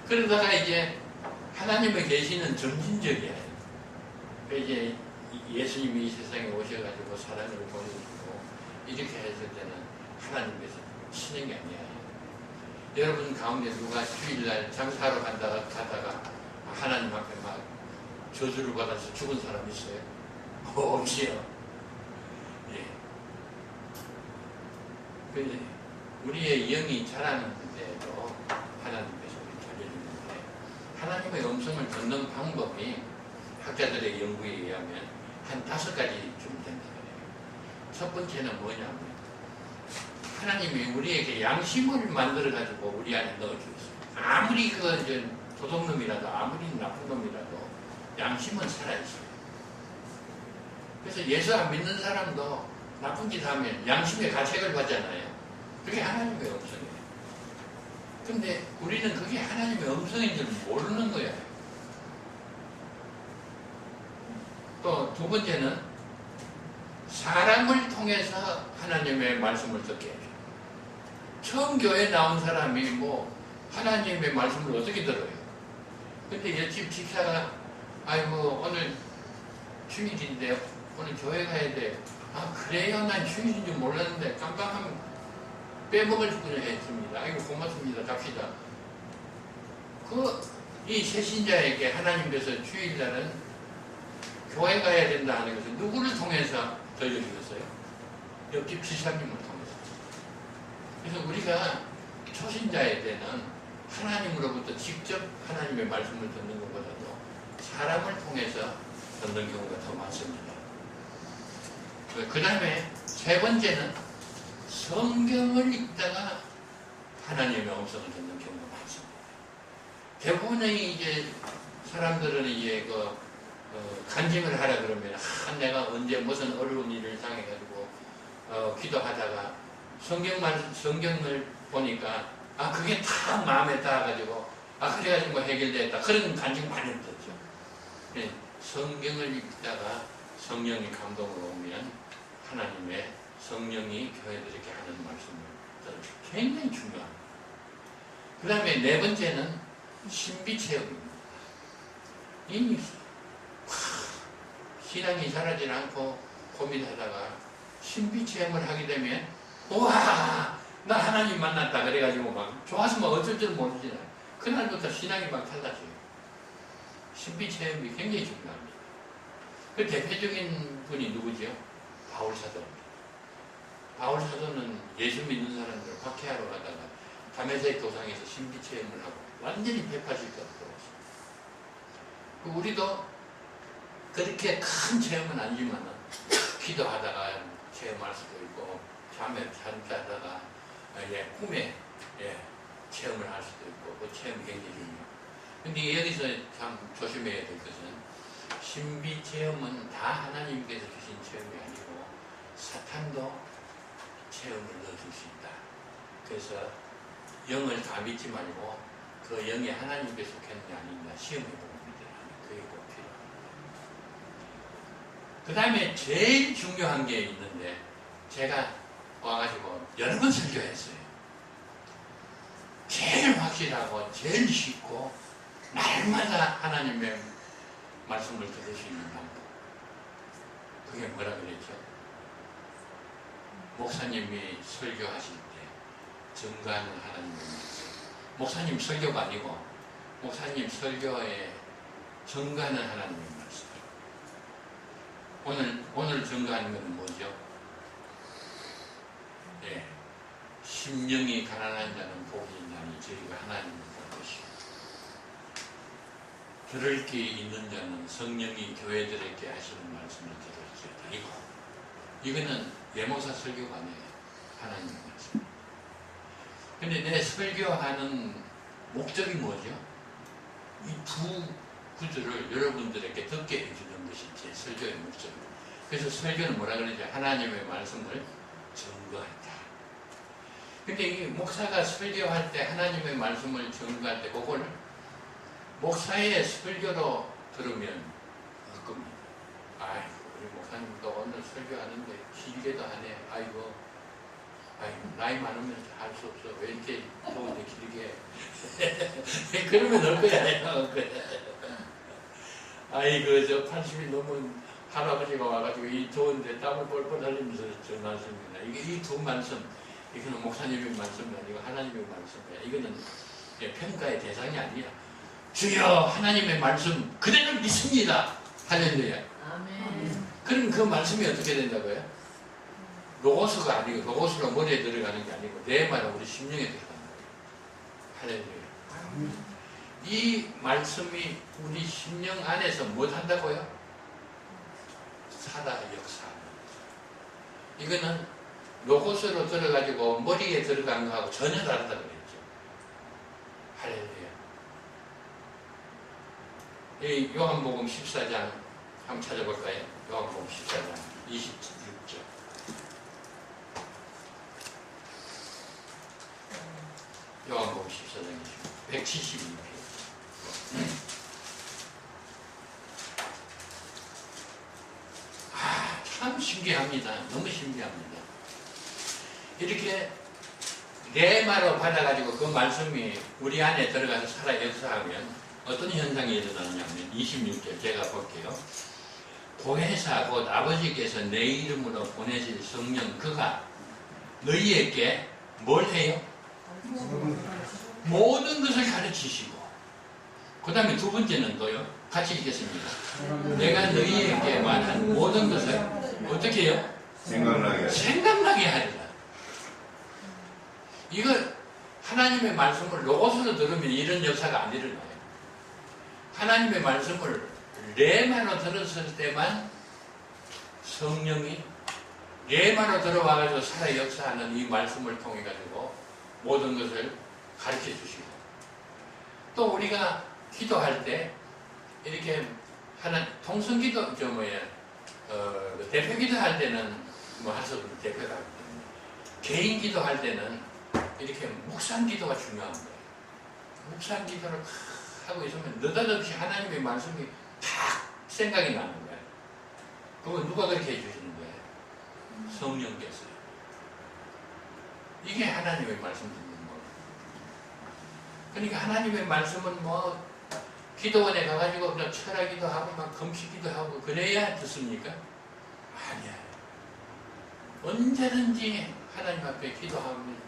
그러다가 이제 하나님이 계시는 점진적이야. 이제 예수님이 이 세상에 오셔가지고 사랑을 보여주고 이렇게 했을 때는 하나님께서 치는 게 아니야. 여러분 가운데 누가 주일날 장사하러 가다가 하나님 앞에 막 저주를 받아서 죽은 사람 있어요? 없지요. 예. 우리의 영이 자라는데도 하나님께서 우리 살려주는데 하나님의 음성을 듣는 방법이 학자들의 연구에 의하면 한 5가지 좀 된다 그래요. 첫 번째는 뭐냐면 하나님이 우리에게 양심을 만들어가지고 우리 안에 넣어주셨어요. 아무리 도둑놈이라도 아무리 나쁜 놈이라도 양심은 살아있어요. 그래서 예수 안 믿는 사람도 나쁜 짓 하면 양심의 가책을 받잖아요. 그게 하나님의 음성이에요. 근데 우리는 그게 하나님의 음성인 줄 모르는 거예요. 또 두 번째는 사람을 통해서 하나님의 말씀을 듣게 해줘요. 처음 교회에 나온 사람이 뭐 하나님의 말씀을 어떻게 들어요? 근데 옆집 집사가 아이고 오늘 주일인데 오늘 교회 가야 돼. 아 그래요? 난 주일인 줄 몰랐는데 깜빡하면 빼먹을 뻔 했습니다. 아이고 고맙습니다. 갑시다. 이 새신자에게 하나님께서 주일날은 교회 가야 된다 하는 것을 누구를 통해서 들려주셨어요? 옆집 지사님을 통해서. 그래서 우리가 초신자에 때는 하나님으로부터 직접 하나님의 말씀을 듣는 것보다도 사람을 통해서 듣는 경우가 더 많습니다. 그 다음에 세 번째는 성경을 읽다가 하나님의 음성을 듣는 경우가 많습니다. 대부분의 이제 사람들은 이제 간증을 하라 그러면 내가 언제 무슨 어려운 일을 당해가지고 기도하다가 성경을 보니까 그게 다 마음에 닿아가지고 그래가지고 해결됐다 그런 간증 많이 듣죠. 성경을 읽다가 성령이 감동으로 오면 하나님의 성령이 교회들에게 하는 말씀을 들어주고 굉장히 중요합니다. 그 다음에 네 번째는 신비체험입니다. 이미 신앙이 자라지 않고 고민하다가 신비체험을 하게 되면 우와 나 하나님 만났다 그래가지고 막 좋아서 막 어쩔 줄 모르지만 그날부터 신앙이 막 달라져요. 신비체험이 굉장히 중요합니다. 그 대표적인 분이 누구죠? 바울사도입니다. 바울 사도는 예수 믿는 사람들 박해하러 가다가 다메섹 도상에서 신비 체험을 하고 완전히 180도로 돌아왔어요. 우리도 그렇게 큰 체험은 아니지만 기도하다가 체험할 수도 있고 잠에 잠자다가 꿈에 체험을 할 수도 있고 그 체험 굉장히 중요해요. 근데 여기서 참 조심해야 될 것은 신비 체험은 다 하나님께서 주신 체험이 아니고 사탄도 체험을 넣어줄 수 있다. 그래서 영을 다 믿지 말고 그 영이 하나님께 속했느냐 아니냐 시험해보고 믿으라. 그게 꼭 필요합니다. 그 다음에 제일 중요한 게 있는데 제가 와가지고 여러 번 설교했어요. 제일 확실하고 제일 쉽고 날마다 하나님의 말씀을 들을 수 있는 방법. 그게 뭐라 그랬죠? 목사님이 설교하실 때 증거하는 하나님의 말씀. 목사님 설교가 아니고 목사님 설교에 증거하는 하나님의 말씀. 오늘 증거하는 건 뭐죠? 심령이 가난한 자는 복이 있나니 저희가 하나님을 볼 것이요. 들을 게 있는 자는 성령이 교회들에게 하시는 말씀을 들을지어다. 이거는 예목사 설교가 아니에요. 하나님의 말씀. 근데 내 설교하는 목적이 뭐죠? 이 두 구절을 여러분들에게 듣게 해주는 것이 제 설교의 목적입니다. 그래서 설교는 뭐라 그러죠? 하나님의 말씀을 증거한다. 근데 이 목사가 설교할 때 하나님의 말씀을 증거할 때 그걸 목사의 설교로 들으면 겁니다. 아이고 우리 목사님도 오늘 설교하는데 길게도 하네. 아이고 나이 많으면 할 수 없어. 왜 이렇게 좋은데 길게 그러면 올 거야. 아이고 저 80이 넘은 할아버지가 와가지고 이 좋은데 땀을 뻘뻘 흘리면서 저 말씀입니다. 이 두 말씀 이거는 목사님의 말씀이 아니고 하나님의 말씀이야. 이거는 평가의 대상이 아니야. 주여 하나님의 말씀 그대로 믿습니다. 할렐루야. 아멘. 그럼 그 말씀이 어떻게 된다고요? 로고스가 아니고 로고스로 머리에 들어가는 게 아니고 내 말은 우리 심령에 들어가는 거예요. 할렐루야. 이 말씀이 우리 심령 안에서 뭐 한다고요? 살아 역사하는 거죠. 이거는 로고스로 들어가지고 머리에 들어간 거하고 전혀 다르다 그랬죠. 할렐루야. 이 요한복음 14장 한번 찾아볼까요? 요한복음 14장 26절. 요한복음 14장 172페이지. 참 신기합니다. 너무 신기합니다. 이렇게 레마로 받아가지고 그 말씀이 우리 안에 들어가서 살아 역사하면 어떤 현상이 일어나냐면 26절 제가 볼게요. 보혜사 곧 아버지께서 내 이름으로 보내실 성령 그가 너희에게 뭘 해요? 모든 것을 가르치시고 그 다음에 두 번째는 또요. 같이 읽겠습니다. 내가 너희에게 말한 모든 것을 어떻게 해요? 생각나게 하리라. 이거 하나님의 말씀을 로고스로 들으면 이런 역사가 안 일어나요. 하나님의 말씀을 레마로 들었을 때만 성령이 레마로 들어와가지고 살아 역사하는 이 말씀을 통해 가지고 모든 것을 가르쳐 주시고 또 우리가 기도할 때 이렇게 통성기도 대표 기도할 때는 뭐 할 수 없는 대표가 하기 때문에 개인 기도할 때는 이렇게 묵상 기도가 중요한 거예요. 묵상 기도를 하고 있으면 느닷없이 하나님의 말씀이 탁 생각이 나는 거예요. 그건 누가 그렇게 해주시는 거예요? 성령께서요. 이게 하나님의 말씀 듣는 거예요. 그러니까 하나님의 말씀은 뭐 기도원에 가가지고 그냥 철학기도 하고 막 금식기도 하고 그래야 듣습니까? 아니야. 언제든지 하나님 앞에 기도하면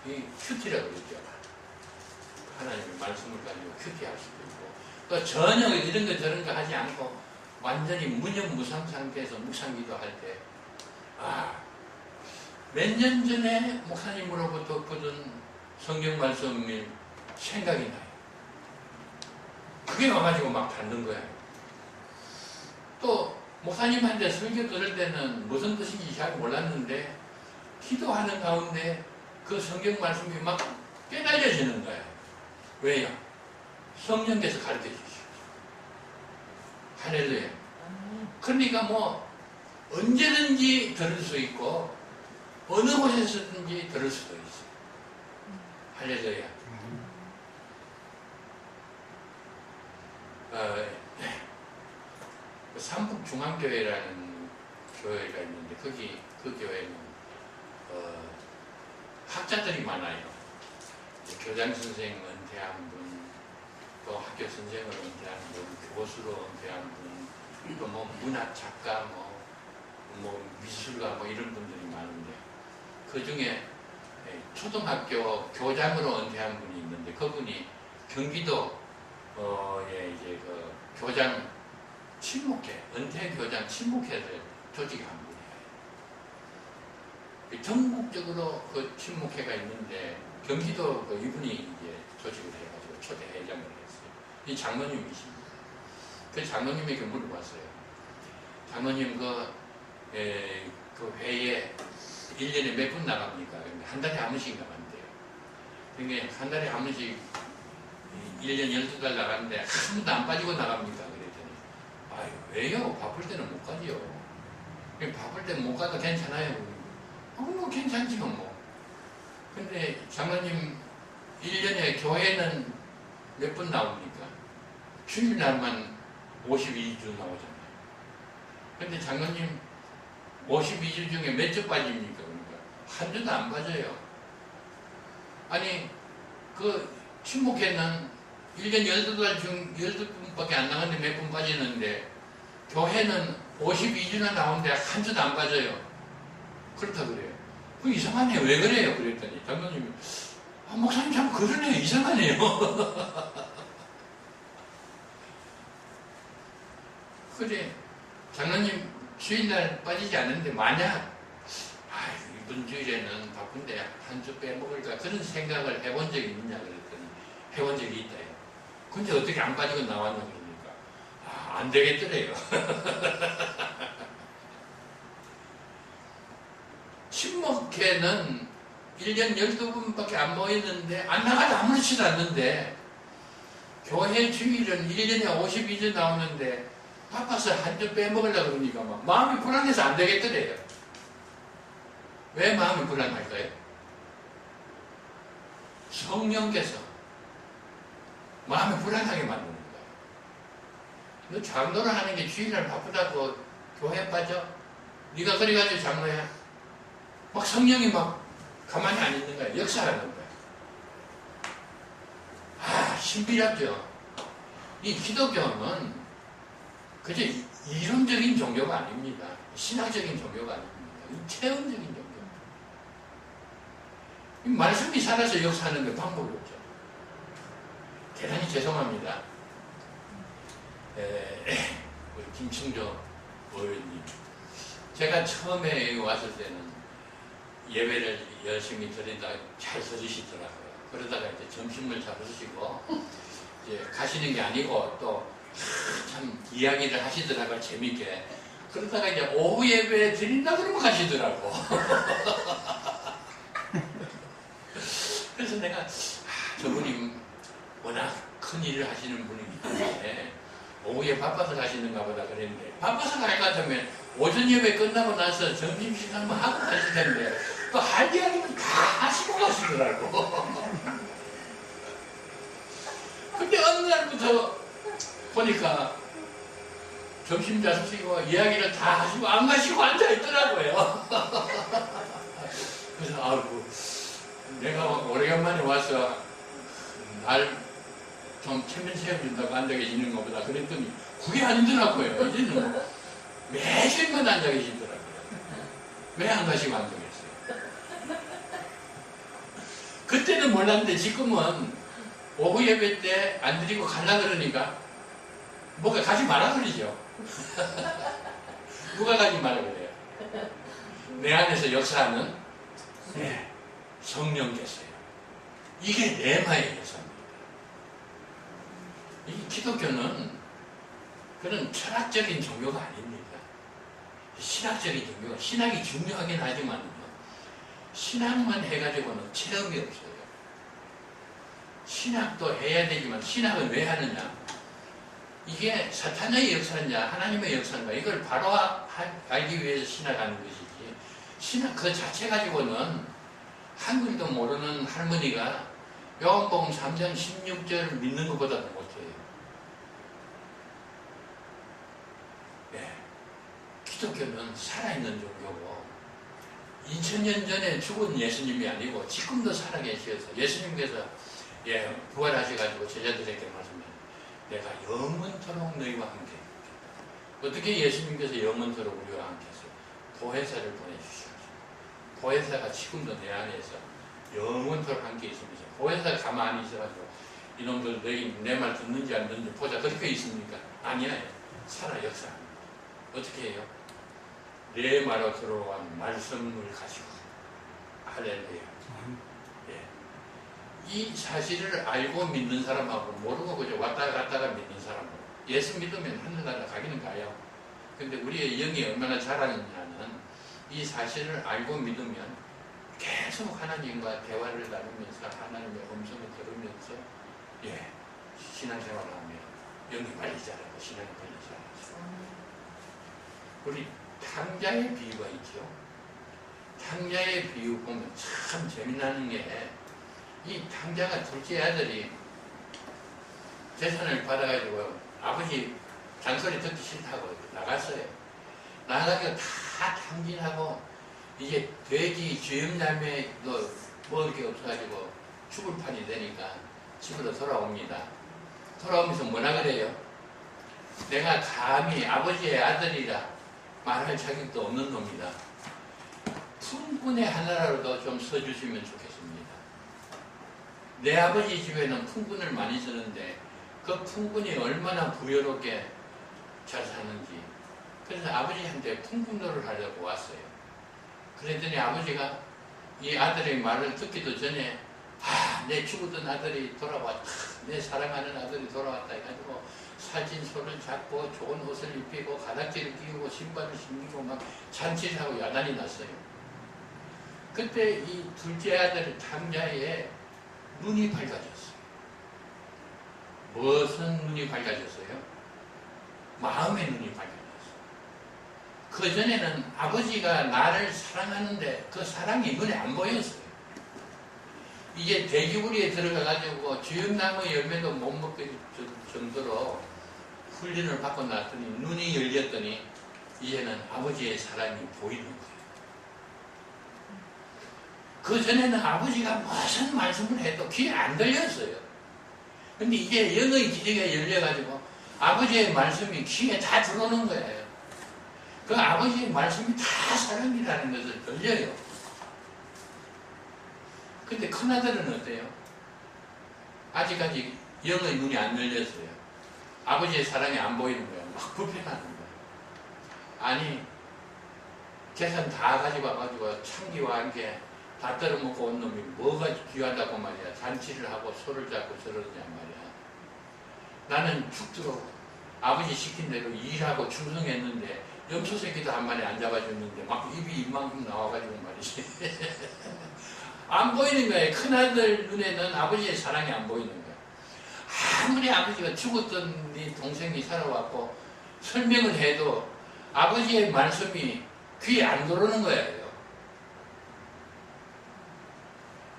이 큐티라고 그러죠. 하나님의 말씀을 가지고 큐티할 수도 있고 또 전혀 이런 거 저런 거 하지 않고 완전히 무념무상 상태에서 묵상기도 할 때 몇 년 전에 목사님으로부터 얻은 성경 말씀이 생각이 나요. 그게 와가지고 막 닿는 거예요. 또 목사님한테 설교 들을 때는 무슨 뜻인지 잘 몰랐는데 기도하는 가운데 그 성경 말씀이 막 깨달려지는 거예요. 왜요? 성령께서 가르쳐 주시죠. 할렐루야. 그러니까 뭐 언제든지 들을 수 있고 어느 곳에서든지 들을 수도 있어요. 할렐루야. 삼북중앙교회라는 교회가 있는데 거기 그 교회는 학자들이 많아요. 교장 선생 은퇴한 분, 또 학교 선생으로 은퇴한 분, 교수로 은퇴한 분, 또 뭐 문학 작가, 뭐 미술가 뭐 이런 분들이 많은데 그 중에 초등학교 교장으로 은퇴한 분이 있는데 그분이 경기도 이제 그 교장 친목회, 은퇴 교장 친목회를 조직한 분이에요. 전국적으로 그 친목회가 있는데 경기도 그 이분이 이제 조직을 해가지고 초대 회장을 했어요. 이 장로님이십니다. 그 장로님에게 물어봤어요. 장로님 그 회에 1년에 몇 분 나갑니까? 한 달에 한 번씩 나간대요. 그러니까 한 달에 한 번씩 1년 12달 나가는데 한 번도 안 빠지고 나갑니까? 그랬더니 아유 왜요? 바쁠 때는 못 가지요. 바쁠 때는 못 가도 괜찮아요. 뭐 괜찮지요 뭐. 근데 장로님 1년에 교회는 몇 번 나옵니까? 주일날만 52주 나오잖아요. 근데 장로님 52주 중에 몇 주 빠집니까? 그러니까 한 주도 안 빠져요. 아니 그 친목회는 1년 12달 중 12분밖에 안 나가는데 몇 분 빠지는데 교회는 52주나 나오는데 한 주도 안 빠져요. 그렇다 그래요. 그 이상하네요. 왜 그래요? 그랬더니 장로님이 목사님 참 그러네요. 이상하네요. 그래 장로님 주일날 빠지지 않는데 만약 이번 주일에는 바쁜데 한 주 빼먹을까 그런 생각을 해본 적이 있느냐 그랬더니 해본 적이 있다요. 근데 어떻게 안 빠지고 나왔냐 그러니까 안 되겠더래요. 친목회는 1년 12분밖에 안 모였는데 안 나가도 아무렇지도 않는데 교회 주일은 1년에 52주 나오는데 바빠서 한 주 빼먹으려고 그러니까 막 마음이 불안해서 안 되겠더래요. 왜 마음이 불안할까요? 성령께서 마음이 불안하게 만드는 거예요. 너 장로를 하는 게 주일날 바쁘다고 교회 빠져? 네가 그래가지고 장로야? 막 성령이 막 가만히 안 있는 거야. 역사하는 거야. 신비하죠. 이 기독교는 그저 이론적인 종교가 아닙니다. 신학적인 종교가 아닙니다. 체험적인 종교입니다. 이 말씀이 살아서 역사하는 게 방법이 없죠. 대단히 죄송합니다. 우리 김충조 의원님. 제가 처음에 왔을 때는 예배를 열심히 드리다가 잘 서주시더라고요. 그러다가 이제 점심을 잡으시고 이제 가시는 게 아니고 또 참 이야기를 하시더라고요. 재밌게. 그러다가 이제 오후 예배 드린다 그러면 가시더라고. 그래서 내가 저분이 워낙 큰 일을 하시는 분이기 때문에 오후에 바빠서 가시는가 보다 그랬는데 바빠서 갈 것 같으면 오전 예배 끝나고 나서 점심시간만 하고 가실 텐데 또 할 이야기는 다 하시고 가시더라고. 근데 어느 날부터 보니까 점심 잡수시고 이야기를 다 하시고 안 가시고 앉아있더라고요. 그래서 아이고 내가 오래간만에 와서 날 좀 체면 세워준다고 앉아 계시는 것보다 그랬더니 그게 아니더라고요. 이제는 뭐 매일만 앉아 계시더라고요. 왜 안 가시고 앉아 계세요? 그때는 몰랐는데 지금은 오후 예배 때 안 드리고 가려고 그러니까 뭐가 가지 마라 그러죠. 누가 가지 마라 그래요? 내 안에서 역사하는 네, 성령께서요. 이게 레마의 역사입니다. 이 기독교는 그런 철학적인 종교가 아닙니다. 신학적인 종교가, 신학이 중요하긴 하지만요, 신학만 해가지고는 체험이 없어요. 신학도 해야 되지만 신학은 왜 하느냐? 이게 사탄의 역사냐 하나님의 역사냐 이걸 바로 알기 위해서 신학하는 것이지, 신학 그 자체 가지고는 한글도 모르는 할머니가 요한복음 3장 16절을 믿는 것보다도 못해요. 네. 기독교는 살아있는 종교고 2000년 전에 죽은 예수님이 아니고 지금도 살아계셔서 예수님께서 부활하셔가지고 제자들에게 말씀해요. 내가 영원토록 너희와 함께 있다. 어떻게 예수님께서 영원토록 우리와 함께 했어요? 보혜사를 보내주셨어요. 보혜사가 지금도 내 안에서 영원토록 함께 있으면서, 보혜사가 가만히 있어가지고 이놈들 너희 내 말 듣는지 안 듣는지 보자 그렇게 있습니까? 아니야. 살아 역사합니다. 어떻게 해요? 내 말로 들어온 말씀을 가지고 할렐루야. 이 사실을 알고 믿는 사람하고 모르고 그저 왔다가 갔다가 믿는 사람하고, 예수 믿으면 하늘나라 가기는 가요. 근데 우리의 영이 얼마나 자라느냐는 이 사실을 알고 믿으면 계속 하나님과 대화를 나누면서 하나님의 음성을 들으면서 신앙생활을 하면 영이 빨리 자라고 신앙이 빨리 자라죠. 우리 탕자의 비유가 있죠. 탕자의 비유 보면 참 재미나는 게, 이 탕자가 둘째 아들이 재산을 받아가지고 아버지 잔소리 듣기 싫다고 나갔어요. 나가서 다 탕진하고 이제 돼지 주염남매도 먹을 게 없어가지고 죽을 판이 되니까 집으로 돌아옵니다. 돌아오면서 뭐라 그래요? 내가 감히 아버지의 아들이라 말할 자격도 없는 놈이다. 품꾼의 하나라도 좀 써주시면 좋겠습니다. 내 아버지 집에는 품꾼을 많이 쓰는데 그 품꾼이 얼마나 부여롭게 잘 사는지, 그래서 아버지한테 품꾼노를 하려고 왔어요. 그랬더니 아버지가 이 아들의 말을 듣기도 전에 내 죽었던 아들이 돌아왔다, 내 사랑하는 아들이 돌아왔다 해가지고 살찐 손을 잡고 좋은 옷을 입히고 가닥지를 끼우고 신발을 신기고 막 잔치를 하고 야단이 났어요. 그때 이 둘째 아들 탕자의 눈이 밝아졌어요. 무슨 눈이 밝아졌어요? 마음의 눈이 밝아졌어요. 그전에는 아버지가 나를 사랑하는데 그 사랑이 눈에 안 보였어요. 이제 돼지우리에 들어가가지고 주염나무 열매도 못 먹을 정도로 훈련을 받고 났더니 눈이 열렸더니 이제는 아버지의 사랑이 보이는 거예요. 그전에는 아버지가 무슨 말씀을 해도 귀에 안 들렸어요. 근데 이제 영의 지혜가 열려가지고 아버지의 말씀이 귀에 다 들어오는 거예요. 그 아버지의 말씀이 다 사랑이라는 것을 들려요. 근데 큰아들은 어때요? 아직까지 영의 눈이 안 열렸어요. 아버지의 사랑이 안 보이는 거예요. 막 불편하는 거예요. 아니, 재산 다 가지고 와가지고 창기와 함께 다 떨어먹고 온 놈이 뭐가 귀하다고 말이야. 잔치를 하고 소를 잡고 저러냐 말이야. 나는 죽도록 아버지 시킨 대로 일하고 충성했는데 염소 새끼도 한 마리 안 잡아줬는데 막 입이 이만큼 나와가지고 말이지. 안 보이는 거예요. 큰아들 눈에는 아버지의 사랑이 안 보이는 거예요. 아무리 아버지가 죽었던 네 동생이 살아왔고 설명을 해도 아버지의 말씀이 귀에 안 들어오는 거예요.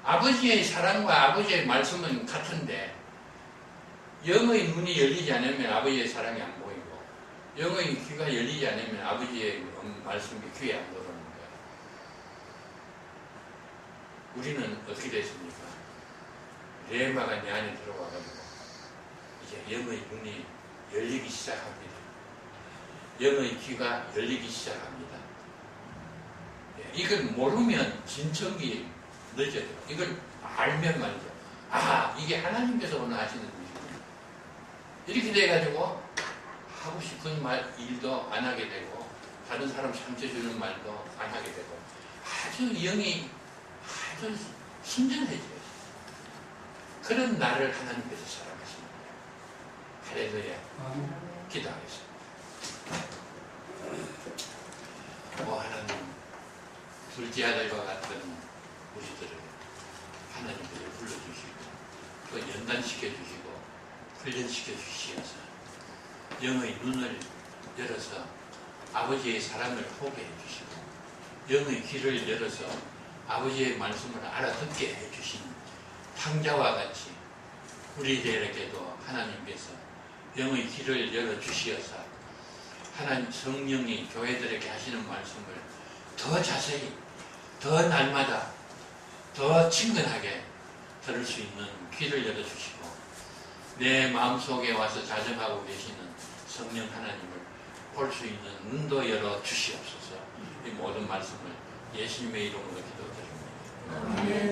아버지의 사랑과 아버지의 말씀은 같은데 영의 눈이 열리지 않으면 아버지의 사랑이 안 보이고 영의 귀가 열리지 않으면 아버지의 말씀이 귀에 안 들어오는 거예요. 우리는 어떻게 됐습니까? 레마가 내 안에 들어와가지고 이제 영의 눈이 열리기 시작합니다. 영의 귀가 열리기 시작합니다. 이걸 모르면 진척이 늦어요. 이걸 알면 말이죠. 이게 하나님께서 오늘 하시는 일이구나. 이렇게 돼가지고 하고 싶은 일도 안 하게 되고 다른 사람 상처 주는 말도 안 하게 되고 아주 영이 아주 순전해져요. 그런 나를 하나님께서 사랑하십니다. 할렐루야. 기도하겠습니다. 하나님, 둘째 아들과 같은 우리들을 하나님께서 불러주시고 또 연단시켜주시고 훈련시켜주시어서 영의 눈을 열어서 아버지의 사랑을 보게 해주시고 영의 귀를 열어서 아버지의 말씀을 알아듣게 해주신 탕자와 같이 우리들에게도 하나님께서 영의 귀를 열어주시어서 하나님 성령이 교회들에게 하시는 말씀을 더 자세히, 더 날마다, 더 친근하게 들을 수 있는 귀를 열어주시고 내 마음속에 와서 자정하고 계시는 성령 하나님을 볼 수 있는 눈도 열어주시옵소서. 이 모든 말씀을 예수님의 이름으로 기도드립니다.